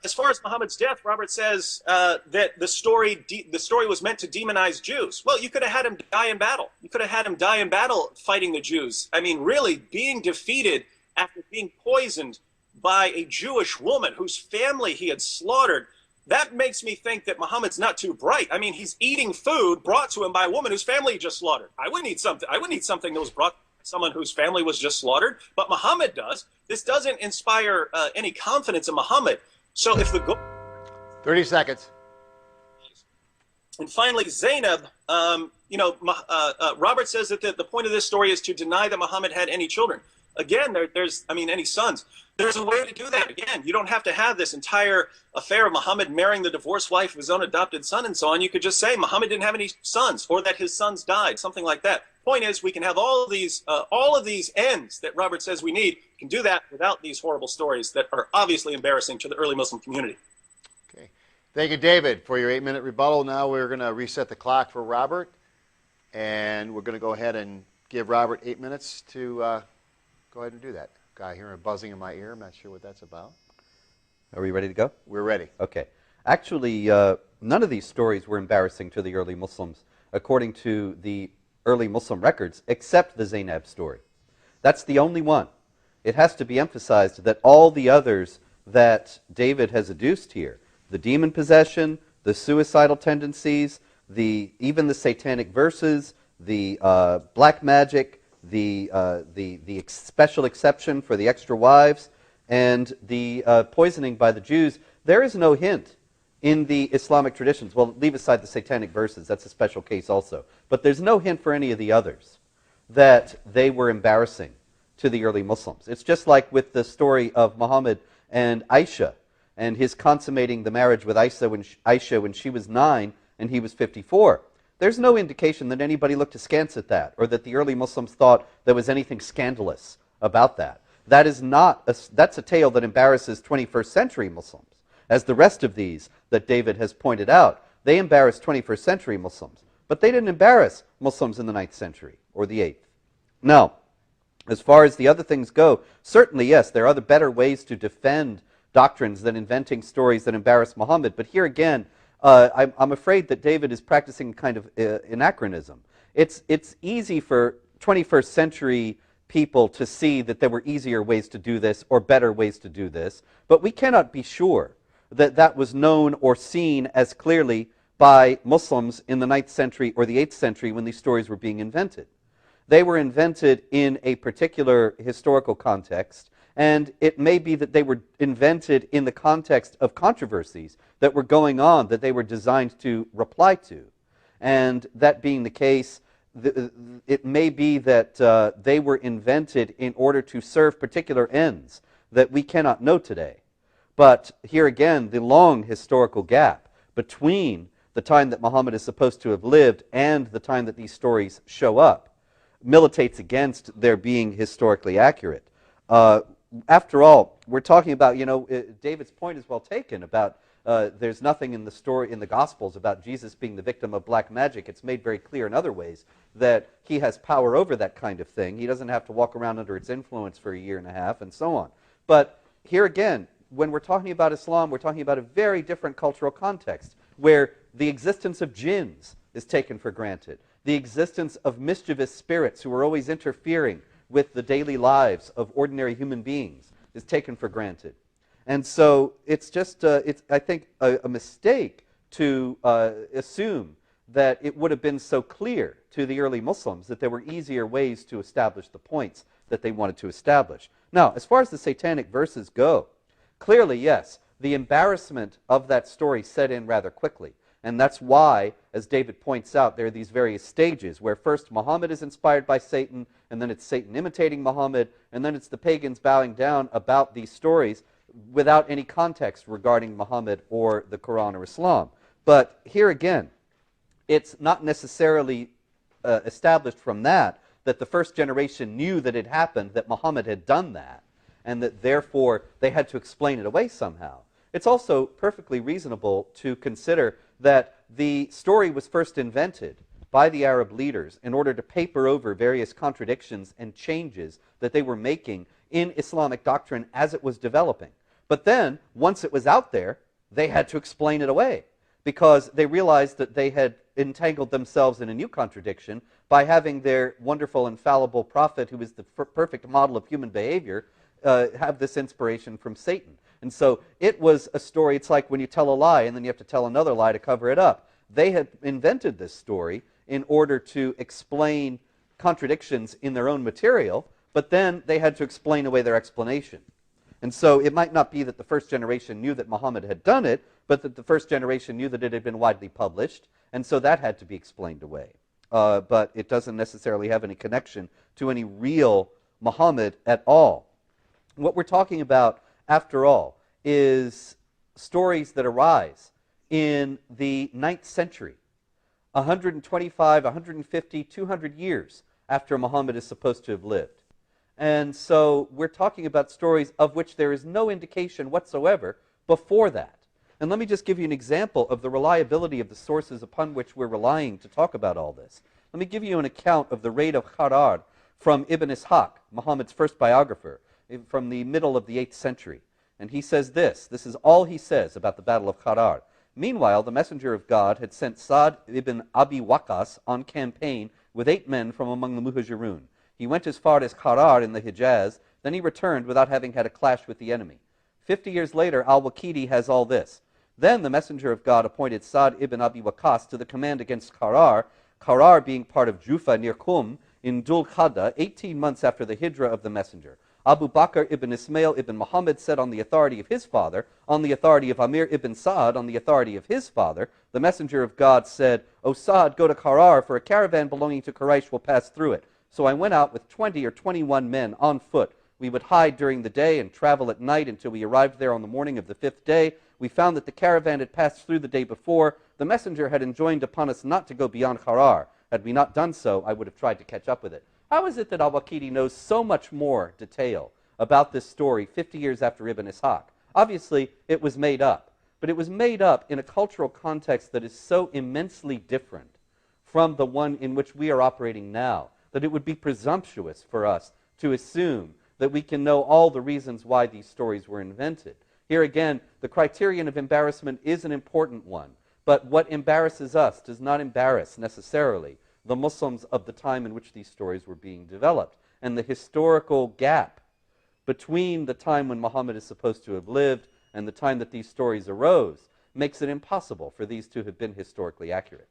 As far as Muhammad's death, Robert says that the story was meant to demonize Jews. Well, you could have had him die in battle. You could have had him die in battle fighting the Jews. I mean, really being defeated after being poisoned by a Jewish woman whose family he had slaughtered. That makes me think that Muhammad's not too bright. I mean, he's eating food brought to him by a woman whose family he just slaughtered. I wouldn't eat something that was brought to someone whose family was just slaughtered, but Muhammad does. This doesn't inspire any confidence in Muhammad. So if the goal... 30 seconds. And finally, Zainab, Robert says that the point of this story is to deny that Muhammad had any children. Again, any sons. There's a way to do that. Again, you don't have to have this entire affair of Muhammad marrying the divorced wife of his own adopted son and so on. You could just say Muhammad didn't have any sons, or that his sons died, something like that. Point is, we can have all of these ends that Robert says we need. We can do that without these horrible stories that are obviously embarrassing to the early Muslim community. Okay. Thank you, David, for your 8-minute rebuttal. Now we're going to reset the clock for Robert, and we're going to go ahead and give Robert 8 minutes to go ahead and do that. Guy hearing a buzzing in my ear. I'm not sure what that's about. Are we ready to go? We're ready. Okay. Actually, none of these stories were embarrassing to the early Muslims, according to the early Muslim records, except the Zainab story. That's the only one. It has to be emphasized that all the others that David has adduced here, the demon possession, the suicidal tendencies, even the satanic verses, the black magic, the special exception for the extra wives, and the poisoning by the Jews, there is no hint in the Islamic traditions. Well, leave aside the satanic verses, that's a special case also. But there's no hint for any of the others that they were embarrassing to the early Muslims. It's just like with the story of Muhammad and Aisha, and his consummating the marriage with Aisha when she was 9 and he was 54. There's no indication that anybody looked askance at that, or that the early Muslims thought there was anything scandalous about that. That's a tale that embarrasses 21st century Muslims. As the rest of these that David has pointed out, they embarrass 21st century Muslims, but they didn't embarrass Muslims in the 9th century or the 8th. Now, as far as the other things go, certainly, yes, there are other better ways to defend doctrines than inventing stories that embarrass Muhammad, but here again, I'm afraid that David is practicing kind of anachronism. It's easy for 21st century people to see that there were easier ways to do this or better ways to do this, but we cannot be sure that that was known or seen as clearly by Muslims in the 9th century or the 8th century when these stories were being invented. They were invented in a particular historical context, and it may be that they were invented in the context of controversies that were going on that they were designed to reply to. And that being the case, it may be that they were invented in order to serve particular ends that we cannot know today. But here again, the long historical gap between the time that Muhammad is supposed to have lived and the time that these stories show up militates against their being historically accurate. After all, we're talking about, David's point is well taken about there's nothing in the story in the Gospels about Jesus being the victim of black magic. It's made very clear in other ways that he has power over that kind of thing. He doesn't have to walk around under its influence for a year and a half and so on. But here again, when we're talking about Islam, we're talking about a very different cultural context where the existence of jinns is taken for granted. The existence of mischievous spirits who are always interfering with the daily lives of ordinary human beings is taken for granted. And so it's just, I think, a mistake to assume that it would have been so clear to the early Muslims that there were easier ways to establish the points that they wanted to establish. Now, as far as the satanic verses go, clearly, yes, the embarrassment of that story set in rather quickly. And that's why, as David points out, there are these various stages where first Muhammad is inspired by Satan, and then it's Satan imitating Muhammad, and then it's the pagans bowing down about these stories without any context regarding Muhammad or the Quran or Islam. But here again, it's not necessarily established from that the first generation knew that it happened, that Muhammad had done that, and that therefore they had to explain it away somehow. It's also perfectly reasonable to consider that the story was first invented by the Arab leaders in order to paper over various contradictions and changes that they were making in Islamic doctrine as it was developing. But then, once it was out there, they had to explain it away because they realized that they had entangled themselves in a new contradiction by having their wonderful, infallible prophet, who is the perfect model of human behavior, have this inspiration from Satan. And so it was a story. It's like when you tell a lie and then you have to tell another lie to cover it up. They had invented this story in order to explain contradictions in their own material, but then they had to explain away their explanation. And so it might not be that the first generation knew that Muhammad had done it, but that the first generation knew that it had been widely published, and so that had to be explained away. But it doesn't necessarily have any connection to any real Muhammad at all. What we're talking about, after all, is stories that arise in the 9th century, 125, 150, 200 years after Muhammad is supposed to have lived. And so we're talking about stories of which there is no indication whatsoever before that. And let me just give you an example of the reliability of the sources upon which we're relying to talk about all this. Let me give you an account of the raid of Harar from Ibn Ishaq, Muhammad's first biographer, from the middle of the 8th century. And he says this is all he says about the Battle of Harar. Meanwhile, the messenger of God had sent Sa'd ibn Abi Waqqas on campaign with 8 men from among the Muhajirun. He went as far as Harar in the Hijaz, then he returned without having had a clash with the enemy. 50 years later, Al-Waqidi has all this. Then the messenger of God appointed Sa'd ibn Abi Waqqas to the command against Harar, Harar being part of Jufa near Qum, in Dhul Qadda, 18 months after the hijrah of the messenger. Abu Bakr ibn Ismail ibn Muhammad said on the authority of his father, on the authority of Amir ibn Sa'ad, on the authority of his father, the messenger of God said, O Sa'ad, go to Harar, for a caravan belonging to Quraysh will pass through it. So I went out with 20 or 21 men on foot. We would hide during the day and travel at night until we arrived there on the morning of the 5th day. We found that the caravan had passed through the day before. The messenger had enjoined upon us not to go beyond Harar. Had we not done so, I would have tried to catch up with it. How is it that al-Waqidi knows so much more detail about this story 50 years after Ibn Ishaq? Obviously, it was made up. But it was made up in a cultural context that is so immensely different from the one in which we are operating now, that it would be presumptuous for us to assume that we can know all the reasons why these stories were invented. Here again, the criterion of embarrassment is an important one, but what embarrasses us does not embarrass necessarily the Muslims of the time in which these stories were being developed. And the historical gap between the time when Muhammad is supposed to have lived and the time that these stories arose makes it impossible for these to have been historically accurate.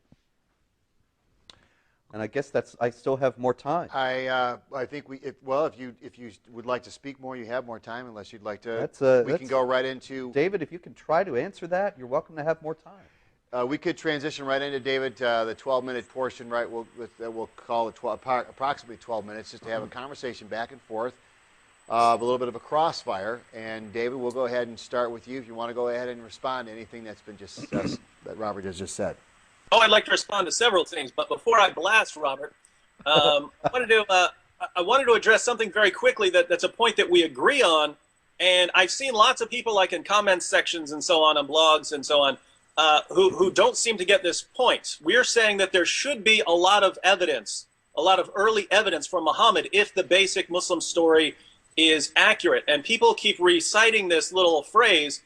And I guess I still have more time. I think if you would like to speak more, you have more time. Unless you'd like to, we can go right into. David, if you can try to answer that, you're welcome to have more time. We could transition right into, David, the 12-minute portion. Right, we'll call it approximately 12 minutes, just to have a conversation back and forth, a little bit of a crossfire. And David, we'll go ahead and start with you if you want to go ahead and respond to anything that's been just discussed that Robert has just said. Oh, I'd like to respond to several things, but before I blast Robert, I wanted to address something very quickly that's a point that we agree on, and I've seen lots of people, like in comment sections and so on blogs and so on, who don't seem to get this point. We're saying that there should be a lot of evidence, a lot of early evidence from Muhammad if the basic Muslim story is accurate, and people keep reciting this little phrase,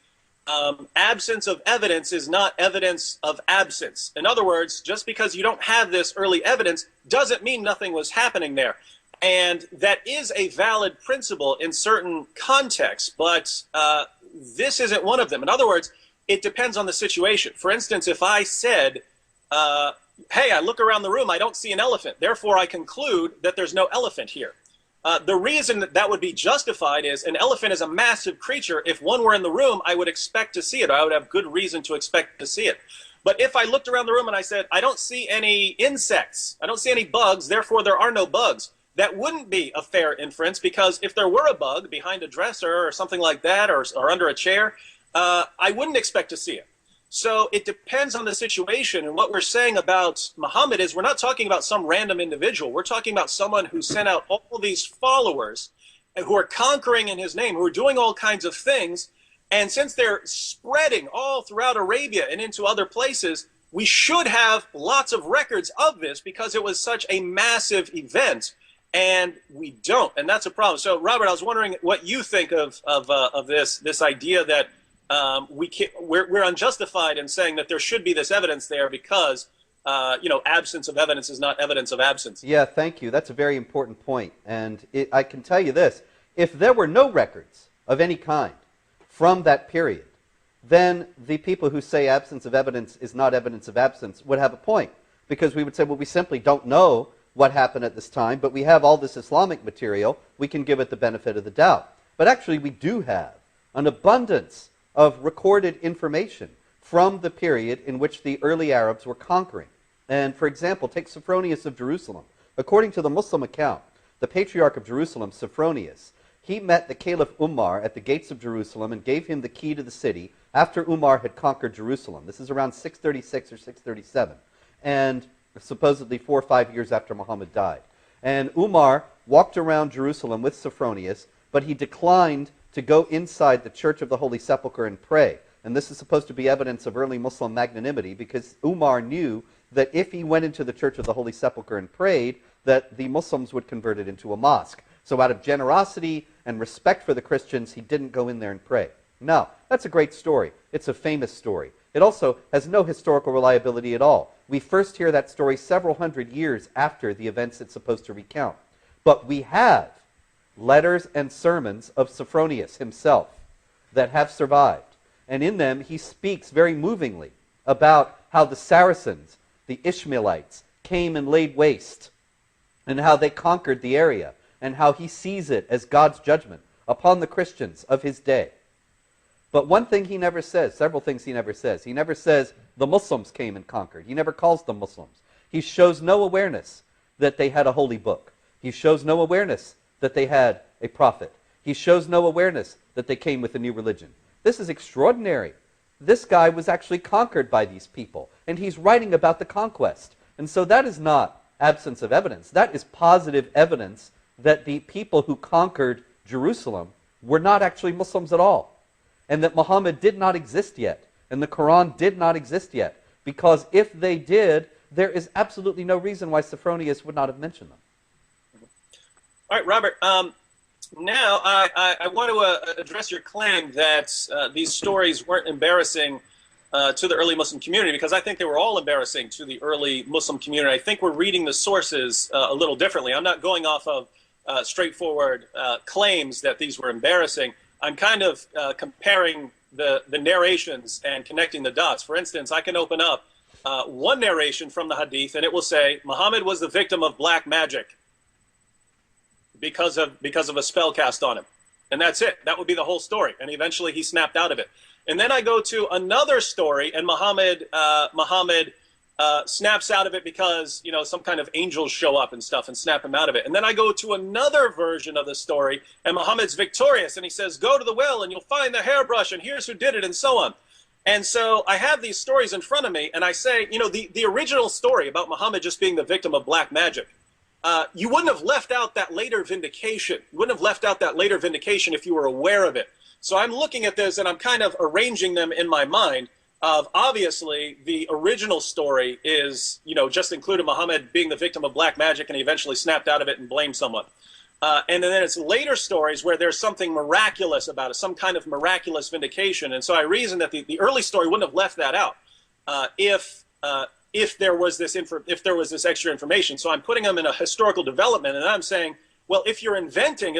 absence of evidence is not evidence of absence. In other words, just because you don't have this early evidence doesn't mean nothing was happening there. And that is a valid principle in certain contexts, but this isn't one of them. In other words, it depends on the situation. For instance, if I said, hey, I look around the room, I don't see an elephant, therefore I conclude that there's no elephant here. The reason that would be justified is an elephant is a massive creature. If one were in the room, I would expect to see it. I would have good reason to expect to see it. But if I looked around the room and I said, I don't see any insects, I don't see any bugs, therefore there are no bugs, that wouldn't be a fair inference, because if there were a bug behind a dresser or something like that, or under a chair, I wouldn't expect to see it. So it depends on the situation. And what we're saying about Muhammad is we're not talking about some random individual. We're talking about someone who sent out all these followers who are conquering in his name, who are doing all kinds of things. And since they're spreading all throughout Arabia and into other places, we should have lots of records of this because it was such a massive event, and we don't, and that's a problem. So, Robert, I was wondering what you think of this idea that we're unjustified in saying that there should be this evidence there because absence of evidence is not evidence of absence. Yeah, thank you. That's a very important point, and I can tell you this: if there were no records of any kind from that period, then the people who say absence of evidence is not evidence of absence would have a point, because we would say, well, we simply don't know what happened at this time, but we have all this Islamic material, we can give it the benefit of the doubt. But actually we do have an abundance of recorded information from the period in which the early Arabs were conquering. And for example, take Sophronius of Jerusalem. According to the Muslim account, the Patriarch of Jerusalem, Sophronius, he met the Caliph Umar at the gates of Jerusalem and gave him the key to the city after Umar had conquered Jerusalem. This is around 636 or 637, and supposedly 4 or 5 years after Muhammad died. And Umar walked around Jerusalem with Sophronius, but he declined to go inside the Church of the Holy Sepulchre and pray. And this is supposed to be evidence of early Muslim magnanimity, because Umar knew that if he went into the Church of the Holy Sepulchre and prayed, that the Muslims would convert it into a mosque. So out of generosity and respect for the Christians, he didn't go in there and pray. Now, that's a great story. It's a famous story. It also has no historical reliability at all. We first hear that story several hundred years after the events it's supposed to recount. But we have letters and sermons of Sophronius himself that have survived. And in them, he speaks very movingly about how the Saracens, the Ishmaelites, came and laid waste, and how they conquered the area, and how he sees it as God's judgment upon the Christians of his day. But one thing he never says, several things he never says. He never says the Muslims came and conquered. He never calls them Muslims. He shows no awareness that they had a holy book. He shows no awareness that they had a prophet. He shows no awareness that they came with a new religion. This is extraordinary. This guy was actually conquered by these people, and he's writing about the conquest. And so that is not absence of evidence. That is positive evidence that the people who conquered Jerusalem were not actually Muslims at all, and that Muhammad did not exist yet, and the Quran did not exist yet, because if they did, there is absolutely no reason why Sophronius would not have mentioned them. All right, Robert, now I want to address your claim that these stories weren't embarrassing to the early Muslim community, because I think they were all embarrassing to the early Muslim community. I think we're reading the sources a little differently. I'm not going off of straightforward claims that these were embarrassing. I'm kind of comparing the narrations and connecting the dots. For instance, I can open up one narration from the Hadith, and it will say, Muhammad was the victim of black magic because of a spell cast on him. And that's it. That would be the whole story. And eventually he snapped out of it. And then I go to another story, and Muhammad snaps out of it because, some kind of angels show up and stuff and snap him out of it. And then I go to another version of the story, and Muhammad's victorious, and he says, go to the well and you'll find the hairbrush, and here's who did it, and so on. And so I have these stories in front of me, and I say, the original story about Muhammad just being the victim of black magic, you wouldn't have left out that later vindication. You wouldn't have left out that later vindication if you were aware of it. So I'm looking at this, and I'm kind of arranging them in my mind. Of obviously, the original story is, just included Muhammad being the victim of black magic, and he eventually snapped out of it and blamed someone. And then it's later stories where there's something miraculous about it, some kind of miraculous vindication. And so I reason that the early story wouldn't have left that out if there was this extra information. So I'm putting them in a historical development, and I'm saying, well, if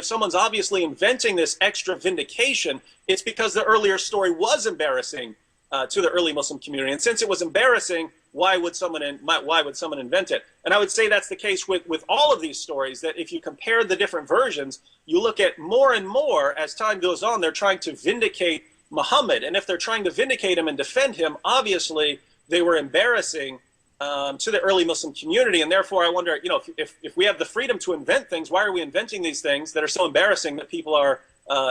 someone's obviously inventing this extra vindication, it's because the earlier story was embarrassing to the early Muslim community. And since it was embarrassing, why would someone invent it? And I would say that's the case with all of these stories, that if you compare the different versions, you look at more and more as time goes on, they're trying to vindicate Muhammad. And if they're trying to vindicate him and defend him, obviously they were embarrassing to the early Muslim community. And therefore I wonder, if we have the freedom to invent things, why are we inventing these things that are so embarrassing that people are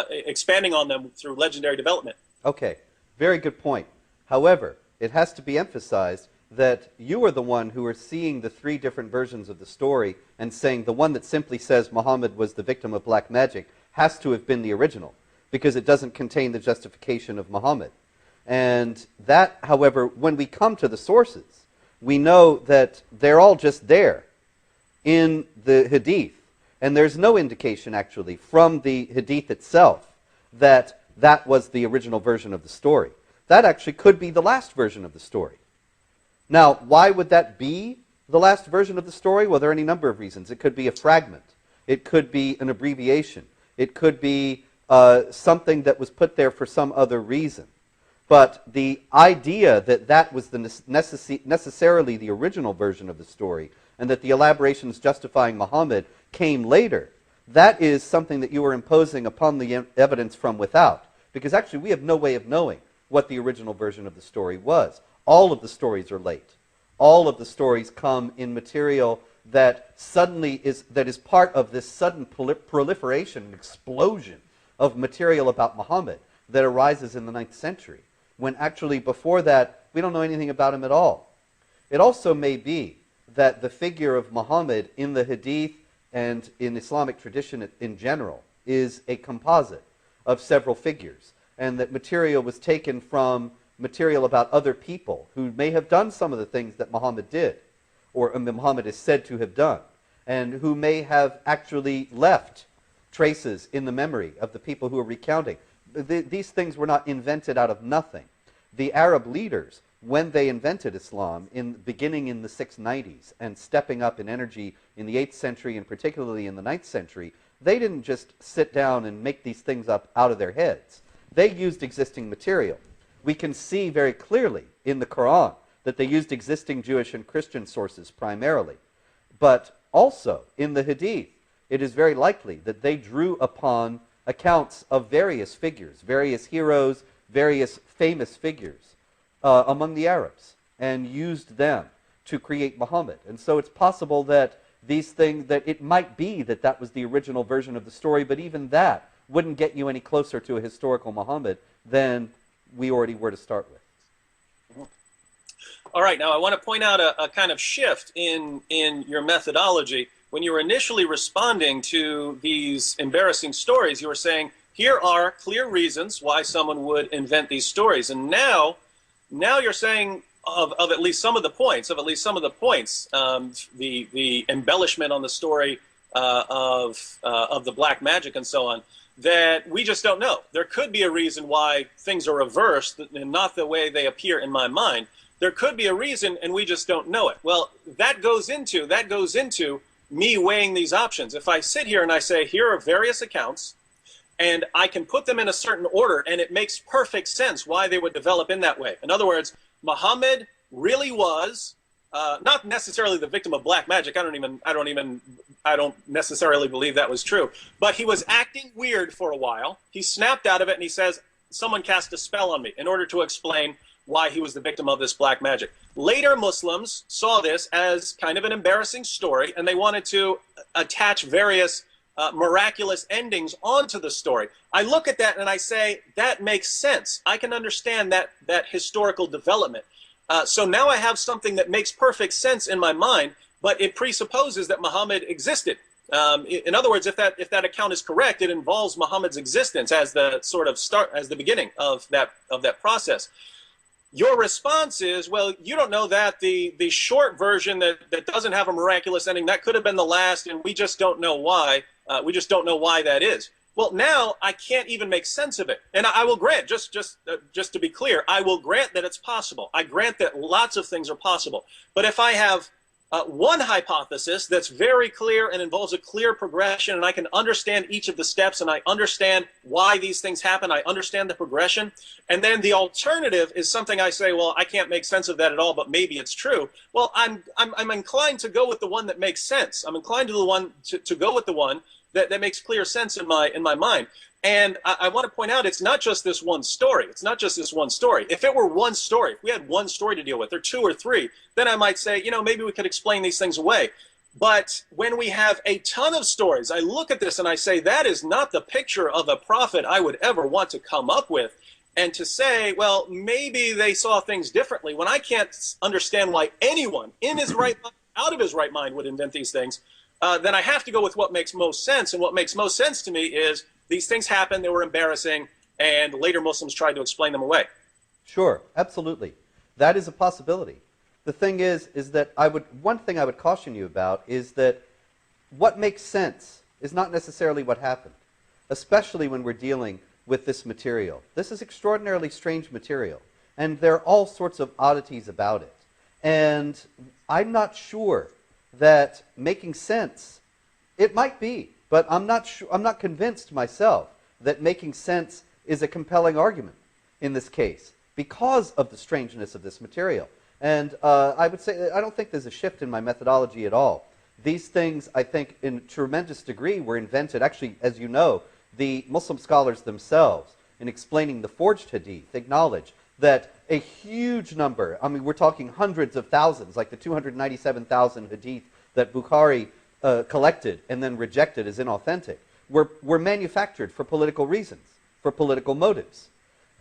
expanding on them through legendary development? Okay, very good point. However, it has to be emphasized that you are the one who are seeing the three different versions of the story and saying the one that simply says Muhammad was the victim of black magic has to have been the original, because it doesn't contain the justification of Muhammad. And that, however, when we come to the sources, we know that they're all just there in the Hadith. And there's no indication, actually, from the Hadith itself that that was the original version of the story. That actually could be the last version of the story. Now, why would that be the last version of the story? Well, there are any number of reasons. It could be a fragment. It could be an abbreviation. It could be something that was put there for some other reason. But the idea that that was necessarily the original version of the story, and that the elaborations justifying Muhammad came later, that is something that you are imposing upon the evidence from without. Because actually we have no way of knowing what the original version of the story was. All of the stories are late. All of the stories come in material that suddenly is part of this sudden proliferation and explosion of material about Muhammad that arises in the 9th century, when actually before that we don't know anything about him at all. It also may be that the figure of Muhammad in the Hadith and in Islamic tradition in general is a composite of several figures, and that material was taken from material about other people who may have done some of the things that Muhammad did, or Muhammad is said to have done, and who may have actually left traces in the memory of the people who are recounting. These things were not invented out of nothing. The Arab leaders, when they invented Islam, beginning in the 690s and stepping up in energy in the 8th century and particularly in the 9th century, they didn't just sit down and make these things up out of their heads. They used existing material. We can see very clearly in the Quran that they used existing Jewish and Christian sources primarily. But also in the Hadith, it is very likely that they drew upon accounts of various figures, various heroes, various famous figures among the Arabs, and used them to create Muhammad. And so it's possible that these things, that it might be that that was the original version of the story, but even that wouldn't get you any closer to a historical Muhammad than we already were to start with. All right, now I want to point out a kind of shift in your methodology. When you were initially responding to these embarrassing stories, you were saying, here are clear reasons why someone would invent these stories. And now you're saying of at least some of the points, the embellishment on the story of the black magic and so on, that we just don't know. There could be a reason why things are reversed and not the way they appear in my mind. There could be a reason, and we just don't know it. Well, that goes into me weighing these options. If I sit here and I say, here are various accounts, and I can put them in a certain order, and it makes perfect sense why they would develop in that way. In other words, Muhammad really was not necessarily the victim of black magic. I don't necessarily believe that was true. But he was acting weird for a while. He snapped out of it, and he says, someone cast a spell on me, in order to explain why he was the victim of this black magic. Later Muslims saw this as kind of an embarrassing story, and they wanted to attach various miraculous endings onto the story. I look at that and I say, that makes sense. I can understand that historical development. So now I have something that makes perfect sense in my mind, but it presupposes that Muhammad existed. In other words, if that account is correct, it involves Muhammad's existence as the sort of start, as the beginning of that process. Your response is, well, you don't know that the short version that doesn't have a miraculous ending, that could have been the last, and we just don't know why. We just don't know why that is. Well, now I can't even make sense of it. And I will grant, just to be clear, I will grant that it's possible. I grant that lots of things are possible. But if I have one hypothesis that's very clear and involves a clear progression, and I can understand each of the steps, and I understand why these things happen, I understand the progression, and then the alternative is something I say, well, I can't make sense of that at all, but maybe it's true. Well, I'm inclined to go with the one that makes sense. I'm inclined to go with the one that makes clear sense in my mind. And I want to point out, it's not just this one story. It's not just this one story. If it were one story, if we had one story to deal with, or two or three, then I might say, maybe we could explain these things away. But when we have a ton of stories, I look at this and I say, that is not the picture of a prophet I would ever want to come up with. And to say, well, maybe they saw things differently, when I can't understand why anyone in his right mind, out of his right mind would invent these things, then I have to go with what makes most sense. And what makes most sense to me is these things happened, they were embarrassing, and later Muslims tried to explain them away. Sure, absolutely. That is a possibility. The thing is that one thing I would caution you about is that what makes sense is not necessarily what happened, especially when we're dealing with this material. This is extraordinarily strange material, and there are all sorts of oddities about it. And I'm not sure that making sense, it might be, but I'm not convinced myself that making sense is a compelling argument in this case because of the strangeness of this material. And I would say I don't think there's a shift in my methodology at all. These things, I think, in a tremendous degree were invented. Actually, as you know, the Muslim scholars themselves, in explaining the forged hadith, acknowledge that a huge number, I mean, we're talking hundreds of thousands, like the 297,000 hadith that Bukhari collected and then rejected as inauthentic, were manufactured for political reasons, for political motives.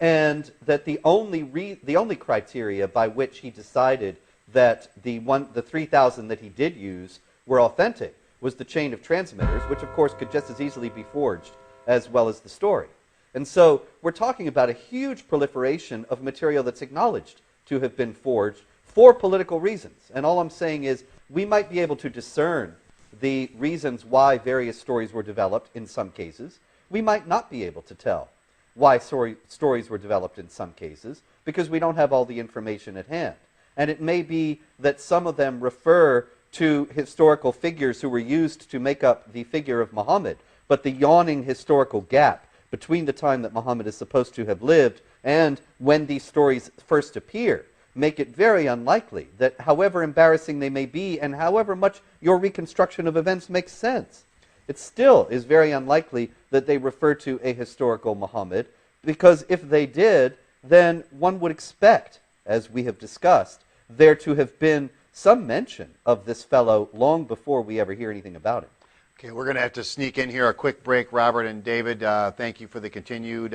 And that the only criteria by which he decided that the 3,000 that he did use were authentic was the chain of transmitters, which of course could just as easily be forged as well as the story. And so we're talking about a huge proliferation of material that's acknowledged to have been forged for political reasons. And all I'm saying is we might be able to discern the reasons why various stories were developed in some cases. We might not be able to tell why stories were developed in some cases because we don't have all the information at hand. And it may be that some of them refer to historical figures who were used to make up the figure of Muhammad, but the yawning historical gap between the time that Muhammad is supposed to have lived and when these stories first appear make it very unlikely that, however embarrassing they may be and however much your reconstruction of events makes sense, it still is very unlikely that they refer to a historical Muhammad, because if they did, then one would expect, as we have discussed, there to have been some mention of this fellow long before we ever hear anything about him. Okay, we're going to have to sneak in here a quick break. Robert and David, thank you for the continued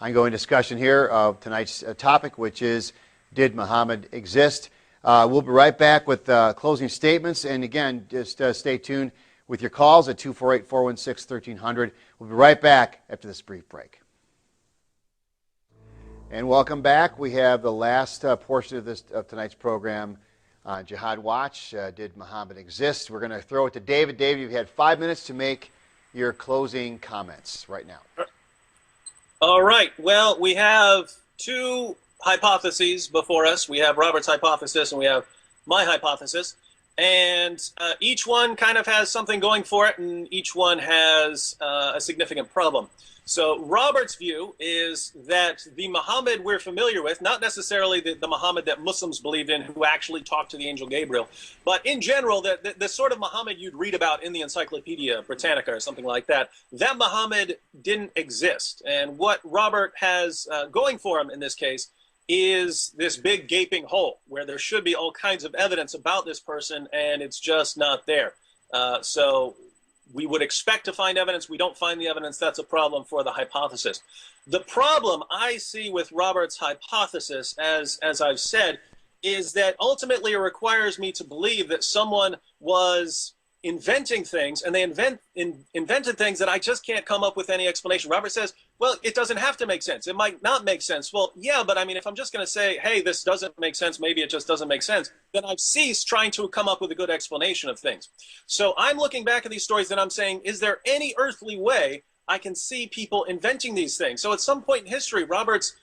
ongoing discussion here of tonight's topic, which is, did Muhammad exist? We'll be right back with closing statements. And again, just stay tuned with your calls at 248-416-1300. We'll be right back after this brief break. And welcome back. We have the last portion of tonight's program on Jihad Watch. Did Muhammad exist? We're going to throw it to David. David, you've had 5 minutes to make your closing comments right now. All right. Well, we have two hypotheses before us. We have Robert's hypothesis and we have my hypothesis. And each one kind of has something going for it, and each one has a significant problem. So Robert's view is that the Muhammad we're familiar with, not necessarily the Muhammad that Muslims believed in who actually talked to the angel Gabriel, but in general, the sort of Muhammad you'd read about in the Encyclopedia Britannica or something like that, that Muhammad didn't exist. And what Robert has going for him in this case is this big gaping hole where there should be all kinds of evidence about this person, and it's just not there. So we would expect to find evidence. We don't find the evidence. That's a problem for the hypothesis. The problem I see with Robert's hypothesis, as I've said, is that ultimately it requires me to believe that someone was inventing things, and they invented things that I just can't come up with any explanation. Robert says, well, it doesn't have to make sense. It might not make sense. Well, yeah, but I mean, if I'm just going to say, hey, this doesn't make sense, maybe it just doesn't make sense, then I've ceased trying to come up with a good explanation of things. So I'm looking back at these stories and I'm saying, is there any earthly way I can see people inventing these things? So at some point in history, Robert's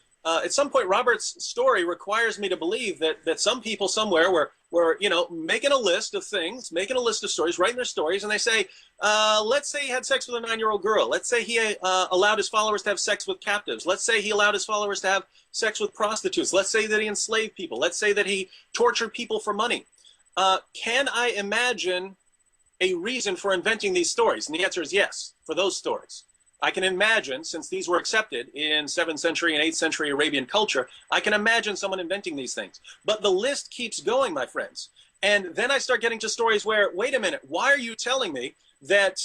story requires me to believe that some people somewhere were making a list of things, making a list of stories, writing their stories, and they say, let's say he had sex with a 9-year-old girl. Let's say he allowed his followers to have sex with captives. Let's say he allowed his followers to have sex with prostitutes. Let's say that he enslaved people. Let's say that he tortured people for money. Can I imagine a reason for inventing these stories? And the answer is yes, for those stories. I can imagine, since these were accepted in 7th century and 8th century Arabian culture, I can imagine someone inventing these things. But the list keeps going, my friends. And then I start getting to stories where, wait a minute, why are you telling me that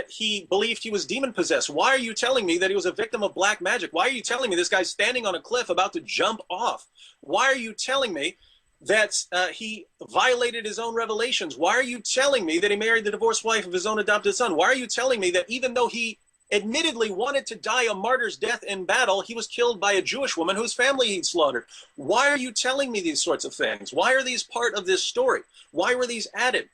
he believed he was demon-possessed? Why are you telling me that he was a victim of black magic? Why are you telling me this guy's standing on a cliff about to jump off? Why are you telling me that he violated his own revelations? Why are you telling me that he married the divorced wife of his own adopted son? Why are you telling me that even though he admittedly wanted to die a martyr's death in battle. He was killed by a Jewish woman whose family he'd slaughtered. Why are you telling me these sorts of things? Why are these part of this story? Why were these added?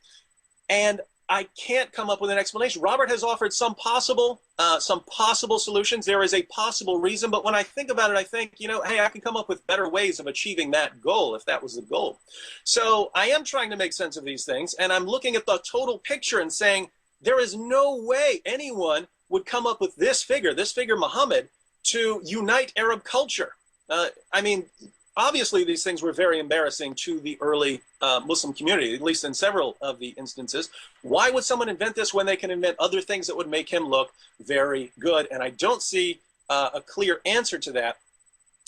And I can't come up with an explanation. Robert has offered some possible solutions. There is a possible reason, but when I think about it, I think, hey, I can come up with better ways of achieving that goal if that was the goal. So I am trying to make sense of these things, and I'm looking at the total picture and saying, there is no way anyone would come up with this figure Muhammad, to unite Arab culture. I mean, obviously these things were very embarrassing to the early Muslim community, at least in several of the instances. Why would someone invent this when they can invent other things that would make him look very good? And I don't see a clear answer to that.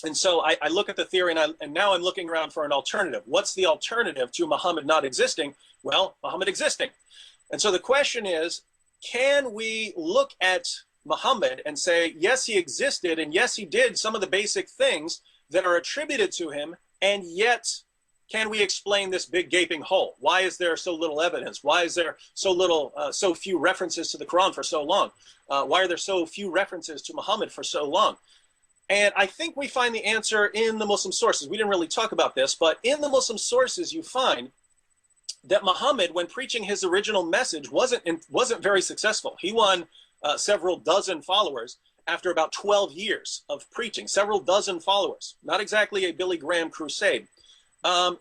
And so I look at the theory, and now I'm looking around for an alternative. What's the alternative to Muhammad not existing? Well, Muhammad existing. And so the question is, can we look at Muhammad and say, yes, he existed, and yes, he did some of the basic things that are attributed to him, and yet can we explain this big gaping hole? Why is there so little evidence? Why is there so few references to the Quran for so long? Why are there so few references to Muhammad for so long? And I think we find the answer in the Muslim sources. We didn't really talk about this, but in the Muslim sources you find that Muhammad, when preaching his original message, wasn't very successful. He won several dozen followers after about 12 years of preaching, several dozen followers. Not exactly a Billy Graham crusade.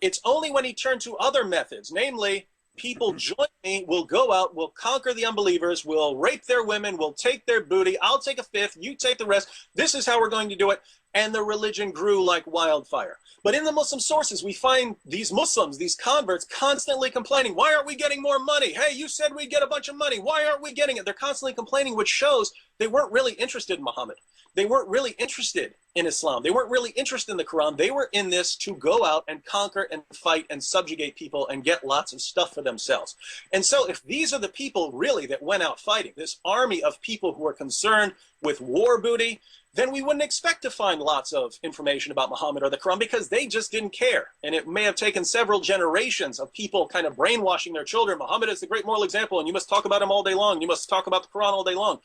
It's only when he turned to other methods, namely, people join me, we'll go out, we'll conquer the unbelievers, we'll rape their women, we'll take their booty, I'll take a fifth, you take the rest, this is how we're going to do it, and the religion grew like wildfire. But in the Muslim sources, we find these Muslims, these converts, constantly complaining, why aren't we getting more money? Hey, you said we'd get a bunch of money, why aren't we getting it? They're constantly complaining, which shows they weren't really interested in Muhammad. They weren't really interested in Islam. They weren't really interested in the Quran. They were in this to go out and conquer and fight and subjugate people and get lots of stuff for themselves. And so if these are the people really that went out fighting, this army of people who are concerned with war booty, then we wouldn't expect to find lots of information about Muhammad or the Quran because they just didn't care. And it may have taken several generations of people kind of brainwashing their children. Muhammad is the great moral example, and you must talk about him all day long. You must talk about the Quran all day long.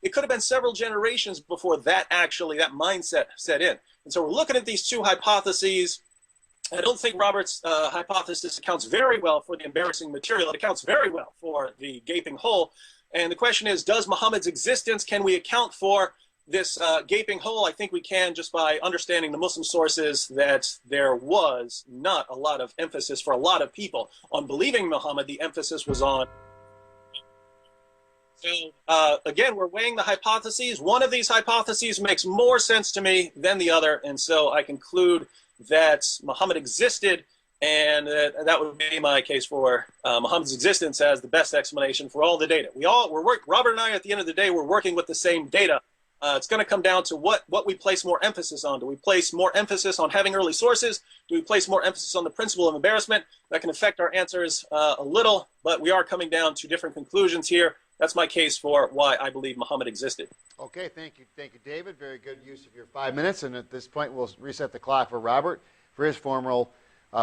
It could have been several generations before that mindset set in. And so we're looking at these two hypotheses. I don't think Robert's hypothesis accounts very well for the embarrassing material. It accounts very well for the gaping hole. And the question is, does Muhammad's existence, can we account for this gaping hole? I think we can, just by understanding the Muslim sources, that there was not a lot of emphasis for a lot of people on believing Muhammad. The emphasis was on. So again, we're weighing the hypotheses. One of these hypotheses makes more sense to me than the other, and so I conclude that Muhammad existed, and that would be my case for Muhammad's existence as the best explanation for all the data. Robert and I, at the end of the day, we're working with the same data. It's going to come down to what we place more emphasis on. Do we place more emphasis on having early sources? Do we place more emphasis on the principle of embarrassment? That can affect our answers a little, but we are coming down to different conclusions here. That's my case for why I believe Muhammad existed. Okay, thank you, David. Very good use of your 5 minutes. And at this point, we'll reset the clock for Robert for his formal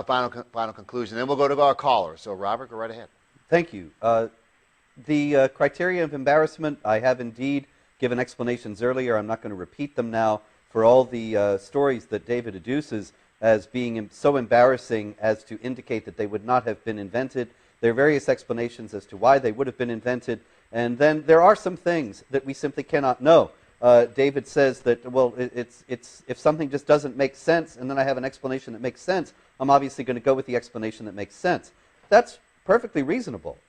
final conclusion. Then we'll go to our caller. So, Robert, go right ahead. Thank you. The criteria of embarrassment, I have indeed given explanations earlier. I'm not going to repeat them now for all the stories that David adduces as being so embarrassing as to indicate that they would not have been invented. There are various explanations as to why they would have been invented. And then there are some things that we simply cannot know. David says that, well, it's if something just doesn't make sense and then I have an explanation that makes sense, I'm obviously going to go with the explanation that makes sense. That's perfectly reasonable.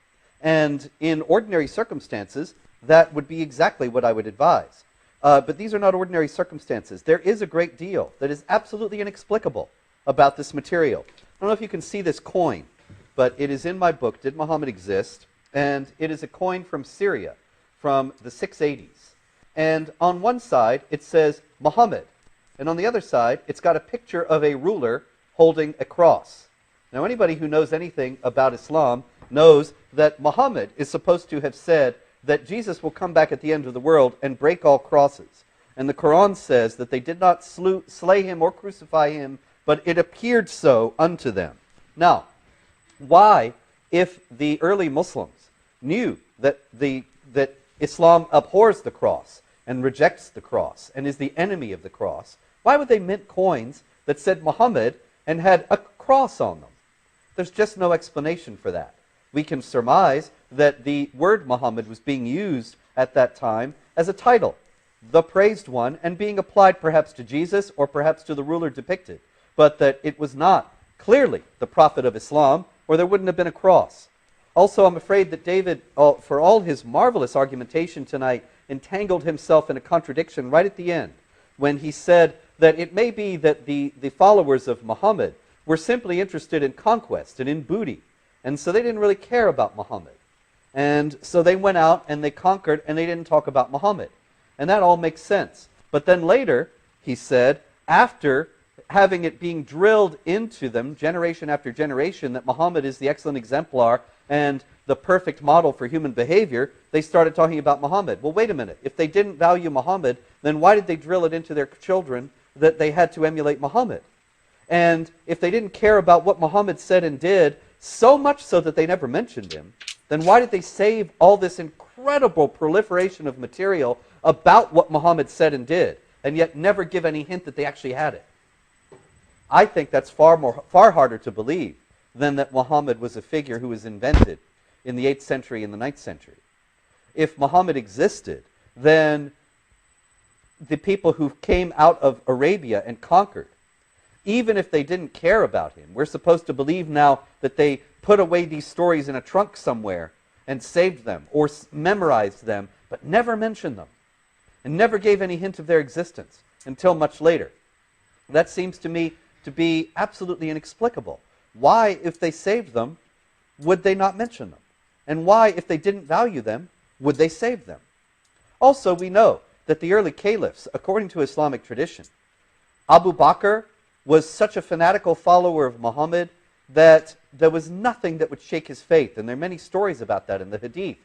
And in ordinary circumstances, that would be exactly what I would advise. But these are not ordinary circumstances. There is a great deal that is absolutely inexplicable about this material. I don't know if you can see this coin, but it is in my book, Did Muhammad Exist? And it is a coin from Syria from the 680s. And on one side, it says Muhammad. And on the other side, it's got a picture of a ruler holding a cross. Now, anybody who knows anything about Islam knows that Muhammad is supposed to have said that Jesus will come back at the end of the world and break all crosses. And the Quran says that they did not slay him or crucify him, but it appeared so unto them. Now, why, if the early Muslims knew that Islam abhors the cross and rejects the cross and is the enemy of the cross, why would they mint coins that said Muhammad and had a cross on them? There's just no explanation for that. We can surmise that the word Muhammad was being used at that time as a title, the praised one, and being applied perhaps to Jesus or perhaps to the ruler depicted, but that it was not clearly the prophet of Islam, or there wouldn't have been a cross. Also, I'm afraid that David, for all his marvelous argumentation tonight, entangled himself in a contradiction right at the end when he said that it may be that the followers of Muhammad were simply interested in conquest and in booty, and so they didn't really care about Muhammad. And so they went out and they conquered and they didn't talk about Muhammad. And that all makes sense. But then later, he said, after having it being drilled into them generation after generation that Muhammad is the excellent exemplar and the perfect model for human behavior, they started talking about Muhammad. Well, wait a minute. If they didn't value Muhammad, then why did they drill it into their children that they had to emulate Muhammad? And if they didn't care about what Muhammad said and did, so much so that they never mentioned him, then why did they save all this incredible proliferation of material about what Muhammad said and did, and yet never give any hint that they actually had it? I think that's far harder to believe than that Muhammad was a figure who was invented in the 8th century and the 9th century. If Muhammad existed, then the people who came out of Arabia and conquered, even if they didn't care about him, we're supposed to believe now that they put away these stories in a trunk somewhere and saved them or memorized them, but never mentioned them and never gave any hint of their existence until much later. That seems to me to be absolutely inexplicable. Why, if they saved them, would they not mention them? And why, if they didn't value them, would they save them? Also, we know that the early caliphs, according to Islamic tradition, Abu Bakr was such a fanatical follower of Muhammad that there was nothing that would shake his faith. And there are many stories about that in the Hadith.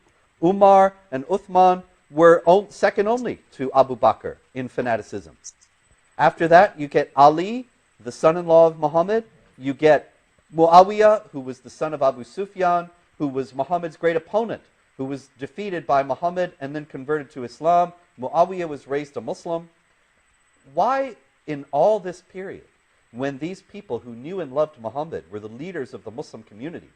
Umar and Uthman were second only to Abu Bakr in fanaticism. After that, you get Ali, the son-in-law of Muhammad. You get Muawiyah, who was the son of Abu Sufyan, who was Muhammad's great opponent, who was defeated by Muhammad and then converted to Islam. Muawiyah was raised a Muslim. Why, in all this period, when these people who knew and loved Muhammad were the leaders of the Muslim community,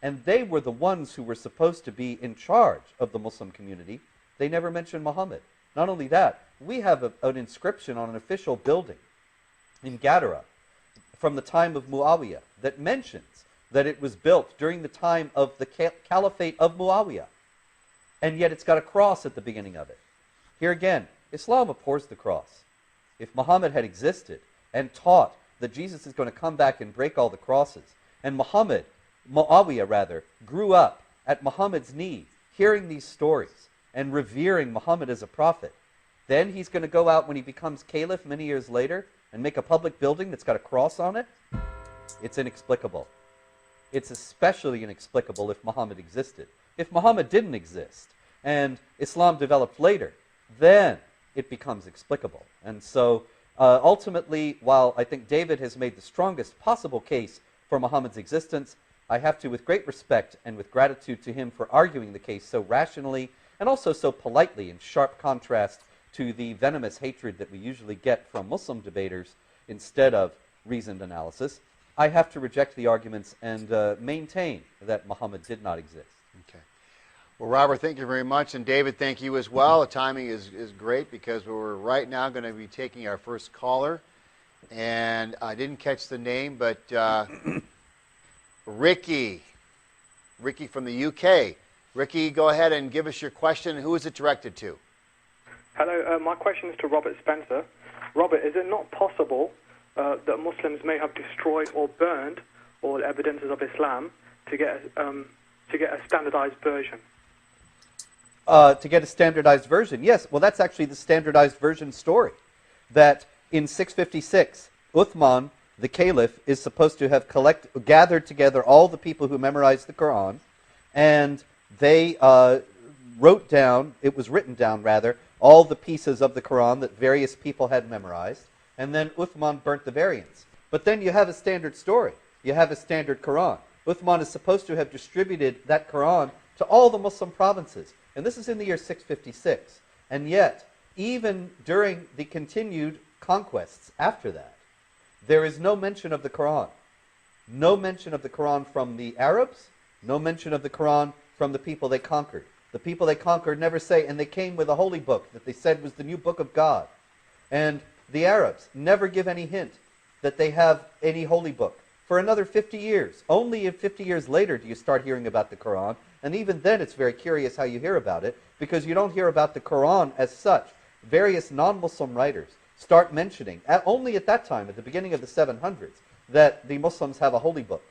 and they were the ones who were supposed to be in charge of the Muslim community, they never mentioned Muhammad? Not only that, we have an inscription on an official building in Gadara from the time of Muawiyah that mentions that it was built during the time of the caliphate of Muawiyah, and yet it's got a cross at the beginning of it. Here again, Islam abhors the cross. If Muhammad had existed and taught that Jesus is going to come back and break all the crosses, and Muawiyah rather, grew up at Muhammad's knee, hearing these stories and revering Muhammad as a prophet, then he's going to go out when he becomes caliph many years later and make a public building that's got a cross on it? It's inexplicable. It's especially inexplicable if Muhammad existed. If Muhammad didn't exist and Islam developed later, then it becomes explicable. And so ultimately, while I think David has made the strongest possible case for Muhammad's existence, I have to, with great respect and with gratitude to him for arguing the case so rationally and also so politely, in sharp contrast to the venomous hatred that we usually get from Muslim debaters instead of reasoned analysis, I have to reject the arguments and maintain that Muhammad did not exist. Okay. Well, Robert, thank you very much. And David, thank you as well. The timing is great because we're right now going to be taking our first caller. And I didn't catch the name, but Ricky from the UK. Ricky, go ahead and give us your question. Who is it directed to? Hello, my question is to Robert Spencer. Robert, is it not possible that Muslims may have destroyed or burned all evidences of Islam to get a standardized version? To get a standardized version, yes. Well, that's actually the standardized version story. That in 656, Uthman, the caliph, is supposed to have gathered together all the people who memorized the Quran, and they wrote down, it was written down rather, all the pieces of the Quran that various people had memorized, and then Uthman burnt the variants. But then you have a standard story. You have a standard Quran. Uthman is supposed to have distributed that Quran to all the Muslim provinces, And this is in the year 656. And yet, even during the continued conquests after that, there is no mention of the Quran. No mention of the Quran from the Arabs, no mention of the Quran from the people they conquered. The people they conquered never say, and they came with a holy book that they said was the new book of God. And the Arabs never give any hint that they have any holy book. For another 50 years. Only 50 years later do you start hearing about the Quran. And even then it's very curious how you hear about it, because you don't hear about the Quran as such. Various non-Muslim writers start mentioning, only at that time, at the beginning of the 700s, that the Muslims have a holy book,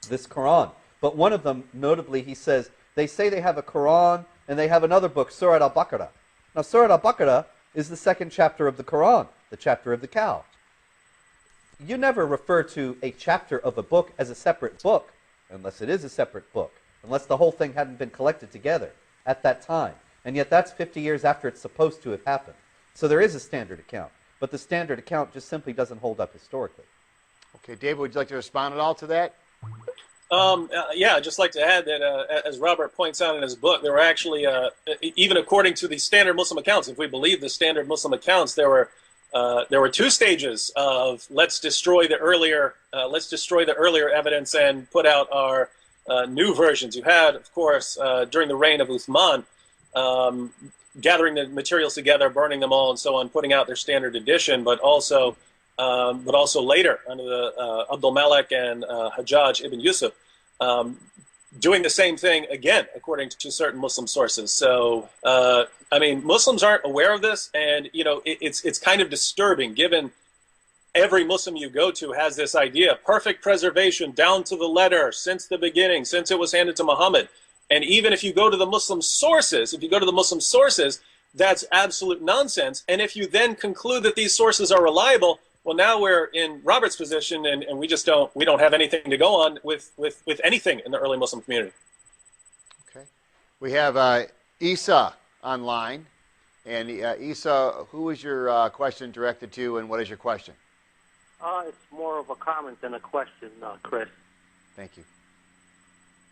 this Quran. But one of them, notably, he says, they say they have a Quran and they have another book, Surah al-Baqarah. Now, Surah al-Baqarah is the second chapter of the Quran, the chapter of the cow. You never refer to a chapter of a book as a separate book, unless it is a separate book, unless the whole thing hadn't been collected together at that time. And yet that's 50 years after it's supposed to have happened. So there is a standard account, but the standard account just simply doesn't hold up historically. Okay, David, would you like to respond at all to that? Yeah, I'd just like to add that, as Robert points out in his book, there were actually, even according to the standard Muslim accounts, if we believe the standard Muslim accounts, there were two stages of let's destroy the earlier evidence and put out our new versions. You had, of course, during the reign of Uthman, gathering the materials together, burning them all, and so on, putting out their standard edition, but also later under the Abdul Malik and Hajjaj ibn Yusuf, doing the same thing again, according to certain Muslim sources. So, I mean, Muslims aren't aware of this, and it's kind of disturbing, given every Muslim you go to has this idea, perfect preservation down to the letter since the beginning, since it was handed to Muhammad. And even if you go to the Muslim sources, that's absolute nonsense. And if you then conclude that these sources are reliable, well, now we're in Robert's position, and we don't have anything to go on with anything in the early Muslim community. Okay. We have Isa online. And Isa, who is your question directed to, and what is your question? It's more of a comment than a question, Chris. Thank you.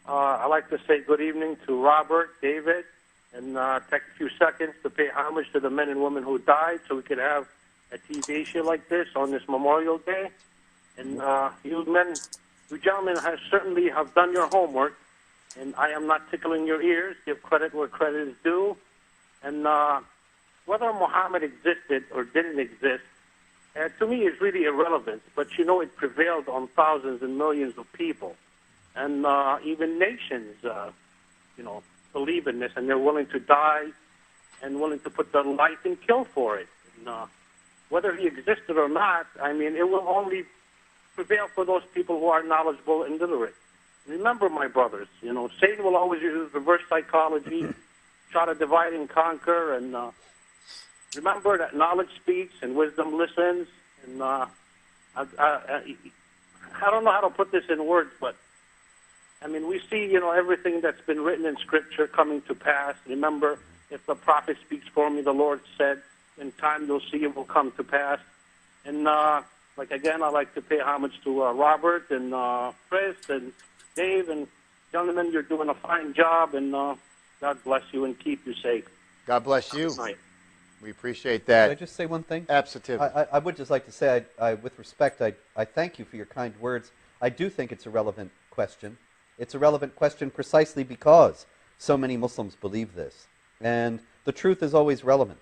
I'd like to say good evening to Robert, David, and take a few seconds to pay homage to the men and women who died so we could have a TV show like this on this Memorial Day. And you gentlemen certainly have done your homework, and I am not tickling your ears. Give credit where credit is due. And whether Muhammad existed or didn't exist, to me is really irrelevant. But it prevailed on thousands and millions of people. And even nations, believe in this, and they're willing to die and willing to put their life and kill for it. And, whether he existed or not, I mean, it will only prevail for those people who are knowledgeable and literate. Remember, my brothers, Satan will always use reverse psychology, try to divide and conquer, and remember that knowledge speaks and wisdom listens. And I don't know how to put this in words, but I mean, we see, everything that's been written in Scripture coming to pass. Remember, if the prophet speaks for me, the Lord said, in time you'll see it will come to pass. And, again, I'd like to pay homage to Robert and Chris and Dave. And, gentlemen, you're doing a fine job, and God bless you and keep you safe. God bless you. We appreciate that. Can I just say one thing? Absolutely. I would just like to say, with respect, I thank you for your kind words. I do think it's a relevant question. It's a relevant question precisely because so many Muslims believe this. And the truth is always relevant.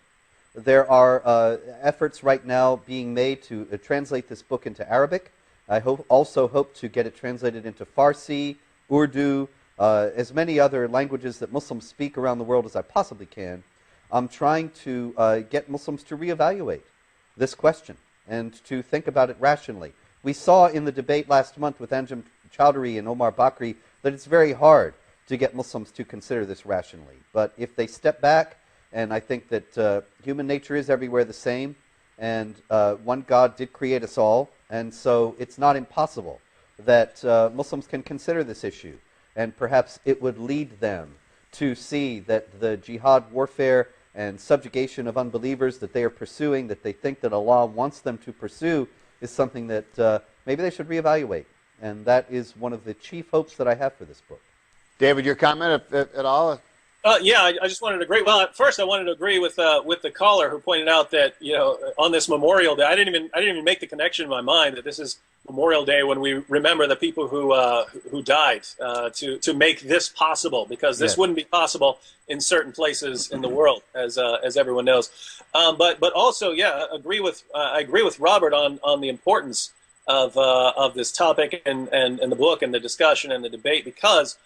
There are efforts right now being made to translate this book into Arabic. I also hope to get it translated into Farsi, Urdu, as many other languages that Muslims speak around the world as I possibly can. I'm trying to get Muslims to reevaluate this question and to think about it rationally. We saw in the debate last month with Anjem Chowdhury and Omar Bakri that it's very hard to get Muslims to consider this rationally. But if they step back, and I think that human nature is everywhere the same, and one God did create us all, and so it's not impossible that Muslims can consider this issue, and perhaps it would lead them to see that the jihad warfare and subjugation of unbelievers that they are pursuing, that they think that Allah wants them to pursue, is something that maybe they should reevaluate. And that is one of the chief hopes that I have for this book. David, your comment at all? Yeah, I just wanted to agree. Well, at first, I wanted to agree with the caller who pointed out that on this Memorial Day, I didn't even make the connection in my mind that this is Memorial Day when we remember the people who died to make this possible, because this Yes. wouldn't be possible in certain places in the world, as everyone knows. But also, yeah, I agree with Robert on the importance of this topic and the book and the discussion and the debate, because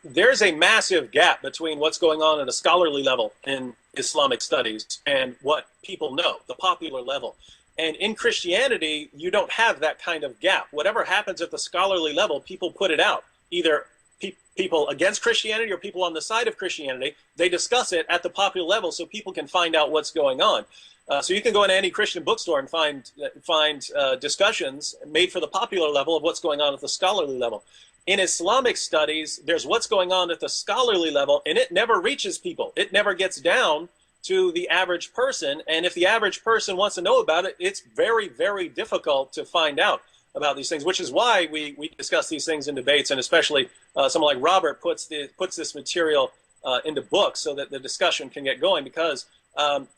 there's a massive gap between what's going on at a scholarly level in Islamic studies and what people know, the popular level. And in Christianity, you don't have that kind of gap. Whatever happens at the scholarly level, people put it out. Either people against Christianity or people on the side of Christianity, they discuss it at the popular level so people can find out what's going on. So you can go into any Christian bookstore and find discussions made for the popular level of what's going on at the scholarly level. In Islamic studies, there's what's going on at the scholarly level, and it never reaches people. It never gets down to the average person. And if the average person wants to know about it, it's very, very difficult to find out about these things, which is why we discuss these things in debates, and especially someone like Robert puts this material into books so that the discussion can get going, because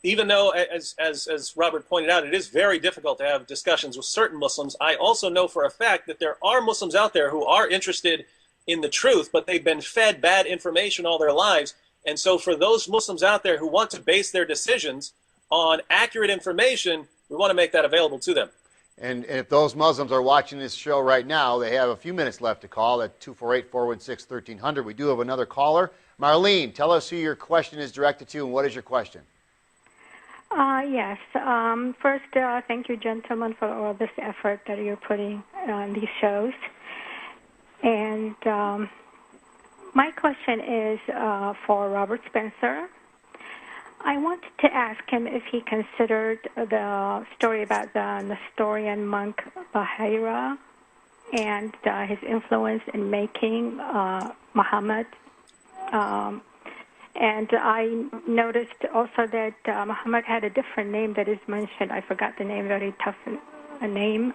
even though, as Robert pointed out, it is very difficult to have discussions with certain Muslims, I also know for a fact that there are Muslims out there who are interested in the truth, but they've been fed bad information all their lives. And so for those Muslims out there who want to base their decisions on accurate information, we want to make that available to them. And if those Muslims are watching this show right now, they have a few minutes left to call at 248-416-1300. We do have another caller. Marlene, tell us who your question is directed to, and what is your question? Yes. First, thank you, gentlemen, for all this effort that you're putting on these shows. And my question is for Robert Spencer. I wanted to ask him if he considered the story about the Nestorian monk Bahira and his influence in making Muhammad. And I noticed also that Muhammad had a different name that is mentioned. I forgot the name, very tough name.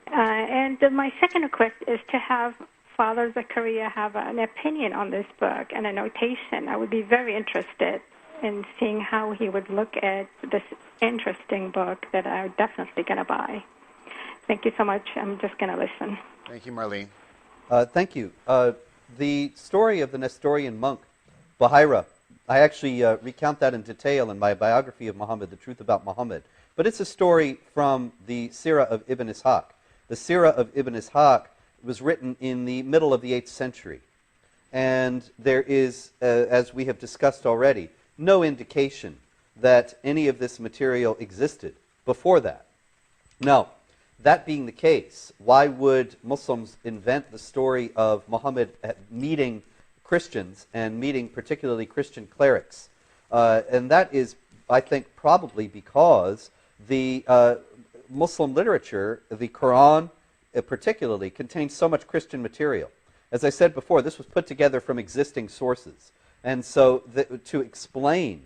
And my second request is to have Father Zakaria have an opinion on this book and a notation. I would be very interested in seeing how he would look at this interesting book that I'm definitely going to buy. Thank you so much. I'm just going to listen. Thank you, Marlene. Thank you. The story of the Nestorian monk, Bahira, I actually recount that in detail in my biography of Muhammad, The Truth About Muhammad. But it's a story from the Sirah of Ibn Ishaq. The Sirah of Ibn Ishaq was written in the middle of the 8th century. And there is, as we have discussed already, no indication that any of this material existed before that. Now, that being the case, why would Muslims invent the story of Muhammad meeting Christians and meeting particularly Christian clerics? And that is, I think, probably because the Muslim literature, the Quran particularly, contains so much Christian material. As I said before, this was put together from existing sources. And so to explain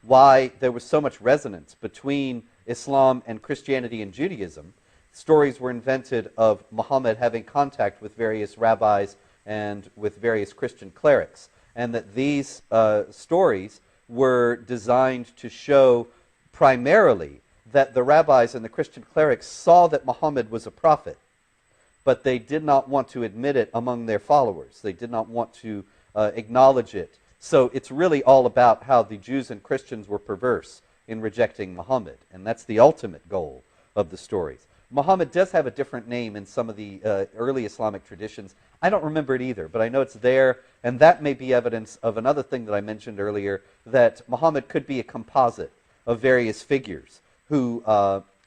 why there was so much resonance between Islam and Christianity and Judaism, stories were invented of Muhammad having contact with various rabbis and with various Christian clerics, and that these stories were designed to show primarily that the rabbis and the Christian clerics saw that Muhammad was a prophet, but they did not want to admit it among their followers. They did not want to acknowledge it. So it's really all about how the Jews and Christians were perverse in rejecting Muhammad, and that's the ultimate goal of the stories. Muhammad does have a different name in some of the early Islamic traditions. I don't remember it either, but I know it's there, and that may be evidence of another thing that I mentioned earlier, that Muhammad could be a composite of various figures who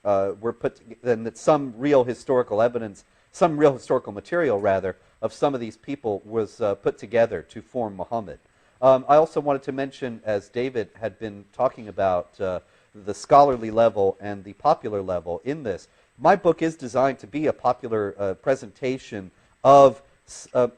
were put together, and that some real historical evidence, some real historical material, rather, of some of these people was put together to form Muhammad. I also wanted to mention, as David had been talking about the scholarly level and the popular level in this, my book is designed to be a popular presentation of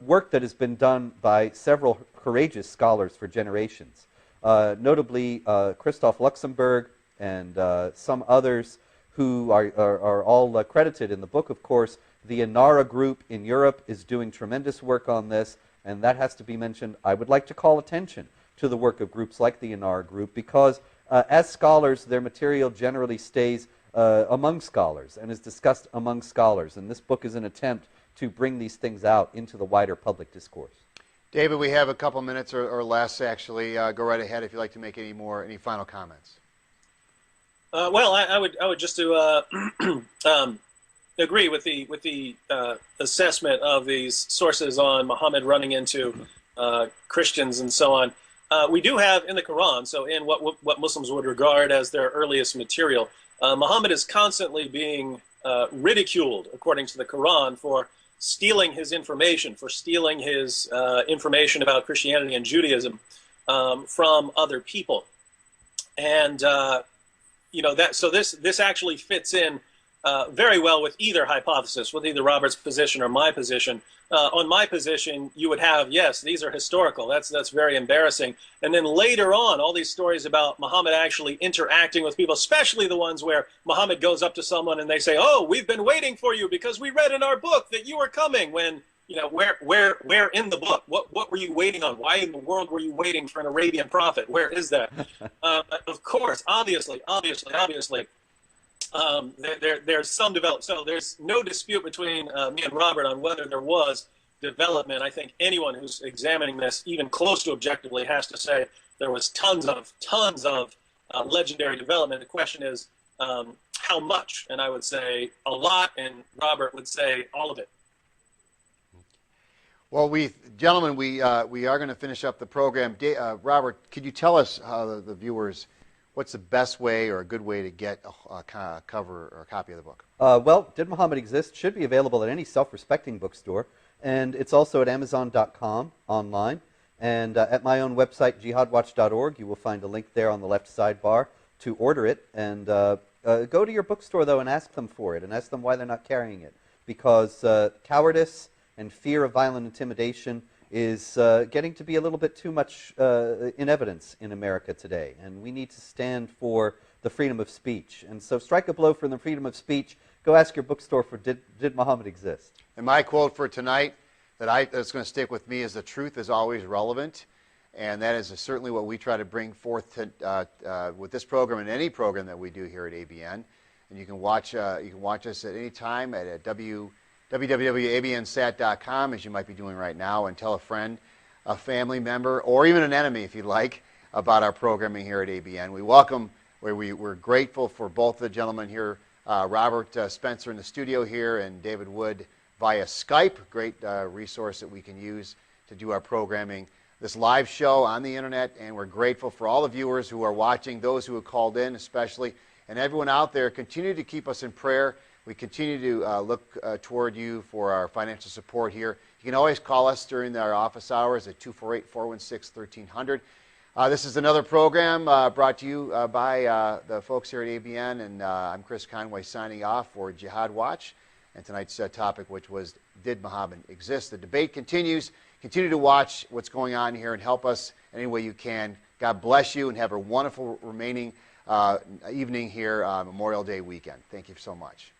work that has been done by several courageous scholars for generations, notably Christoph Luxemburg and some others who are all credited in the book, of course. The Inara group in Europe is doing tremendous work on this, And that has to be mentioned. I would like to call attention to the work of groups like the Anar Group, because as scholars, their material generally stays among scholars and is discussed among scholars. And this book is an attempt to bring these things out into the wider public discourse. David, we have a couple minutes or less, actually. Go right ahead if you'd like to make any final comments. Well, I would just to agree with the assessment of these sources on Muhammad running into Christians and so on. We do have in the Quran, so in what Muslims would regard as their earliest material, Muhammad is constantly being ridiculed, according to the Quran, for stealing his information, information about Christianity and Judaism from other people. And so this actually fits in very well with either hypothesis, with either Robert's position or my position. On my position, you would have, yes, these are historical. That's very embarrassing. And then later on, all these stories about Muhammad actually interacting with people, especially the ones where Muhammad goes up to someone and they say, "Oh, we've been waiting for you because we read in our book that you were coming." When where in the book? What were you waiting on? Why in the world were you waiting for an Arabian prophet? Where is that? Of course, obviously. There's some development. So there's no dispute between me and Robert on whether there was development. I think anyone who's examining this, even close to objectively, has to say there was tons of legendary development. The question is how much, and I would say a lot, and Robert would say all of it. Well, gentlemen, we are going to finish up the program. Robert, could you tell us how the viewers, what's the best way or a good way to get a cover or a copy of the book? Well, Did Muhammad Exist should be available at any self-respecting bookstore, and it's also at Amazon.com online. And at my own website, jihadwatch.org, you will find a link there on the left sidebar to order it. And go to your bookstore, though, and ask them for it, and ask them why they're not carrying it. Because cowardice and fear of violent intimidation is getting to be a little bit too much in evidence in America today. And we need to stand for the freedom of speech. And so strike a blow for the freedom of speech. Go ask your bookstore for Did Muhammad Exist? And my quote for tonight that's going to stick with me is, "The truth is always relevant." And that is certainly what we try to bring forth with this program and any program that we do here at ABN. And you can watch us at any time at www.abnsat.com, as you might be doing right now, and tell a friend, a family member, or even an enemy, if you'd like, about our programming here at ABN. We're grateful for both the gentlemen here, Robert Spencer in the studio here, and David Wood via Skype, great resource that we can use to do our programming, this live show on the internet. And we're grateful for all the viewers who are watching, those who have called in especially, and everyone out there. Continue to keep us in prayer. We continue to look toward you for our financial support here. You can always call us during our office hours at 248-416-1300. This is another program brought to you by the folks here at ABN, and I'm Chris Conway signing off for Jihad Watch. And tonight's topic, which was, Did Muhammad Exist? The debate continues. Continue to watch what's going on here and help us any way you can. God bless you, and have a wonderful remaining evening here, Memorial Day weekend. Thank you so much.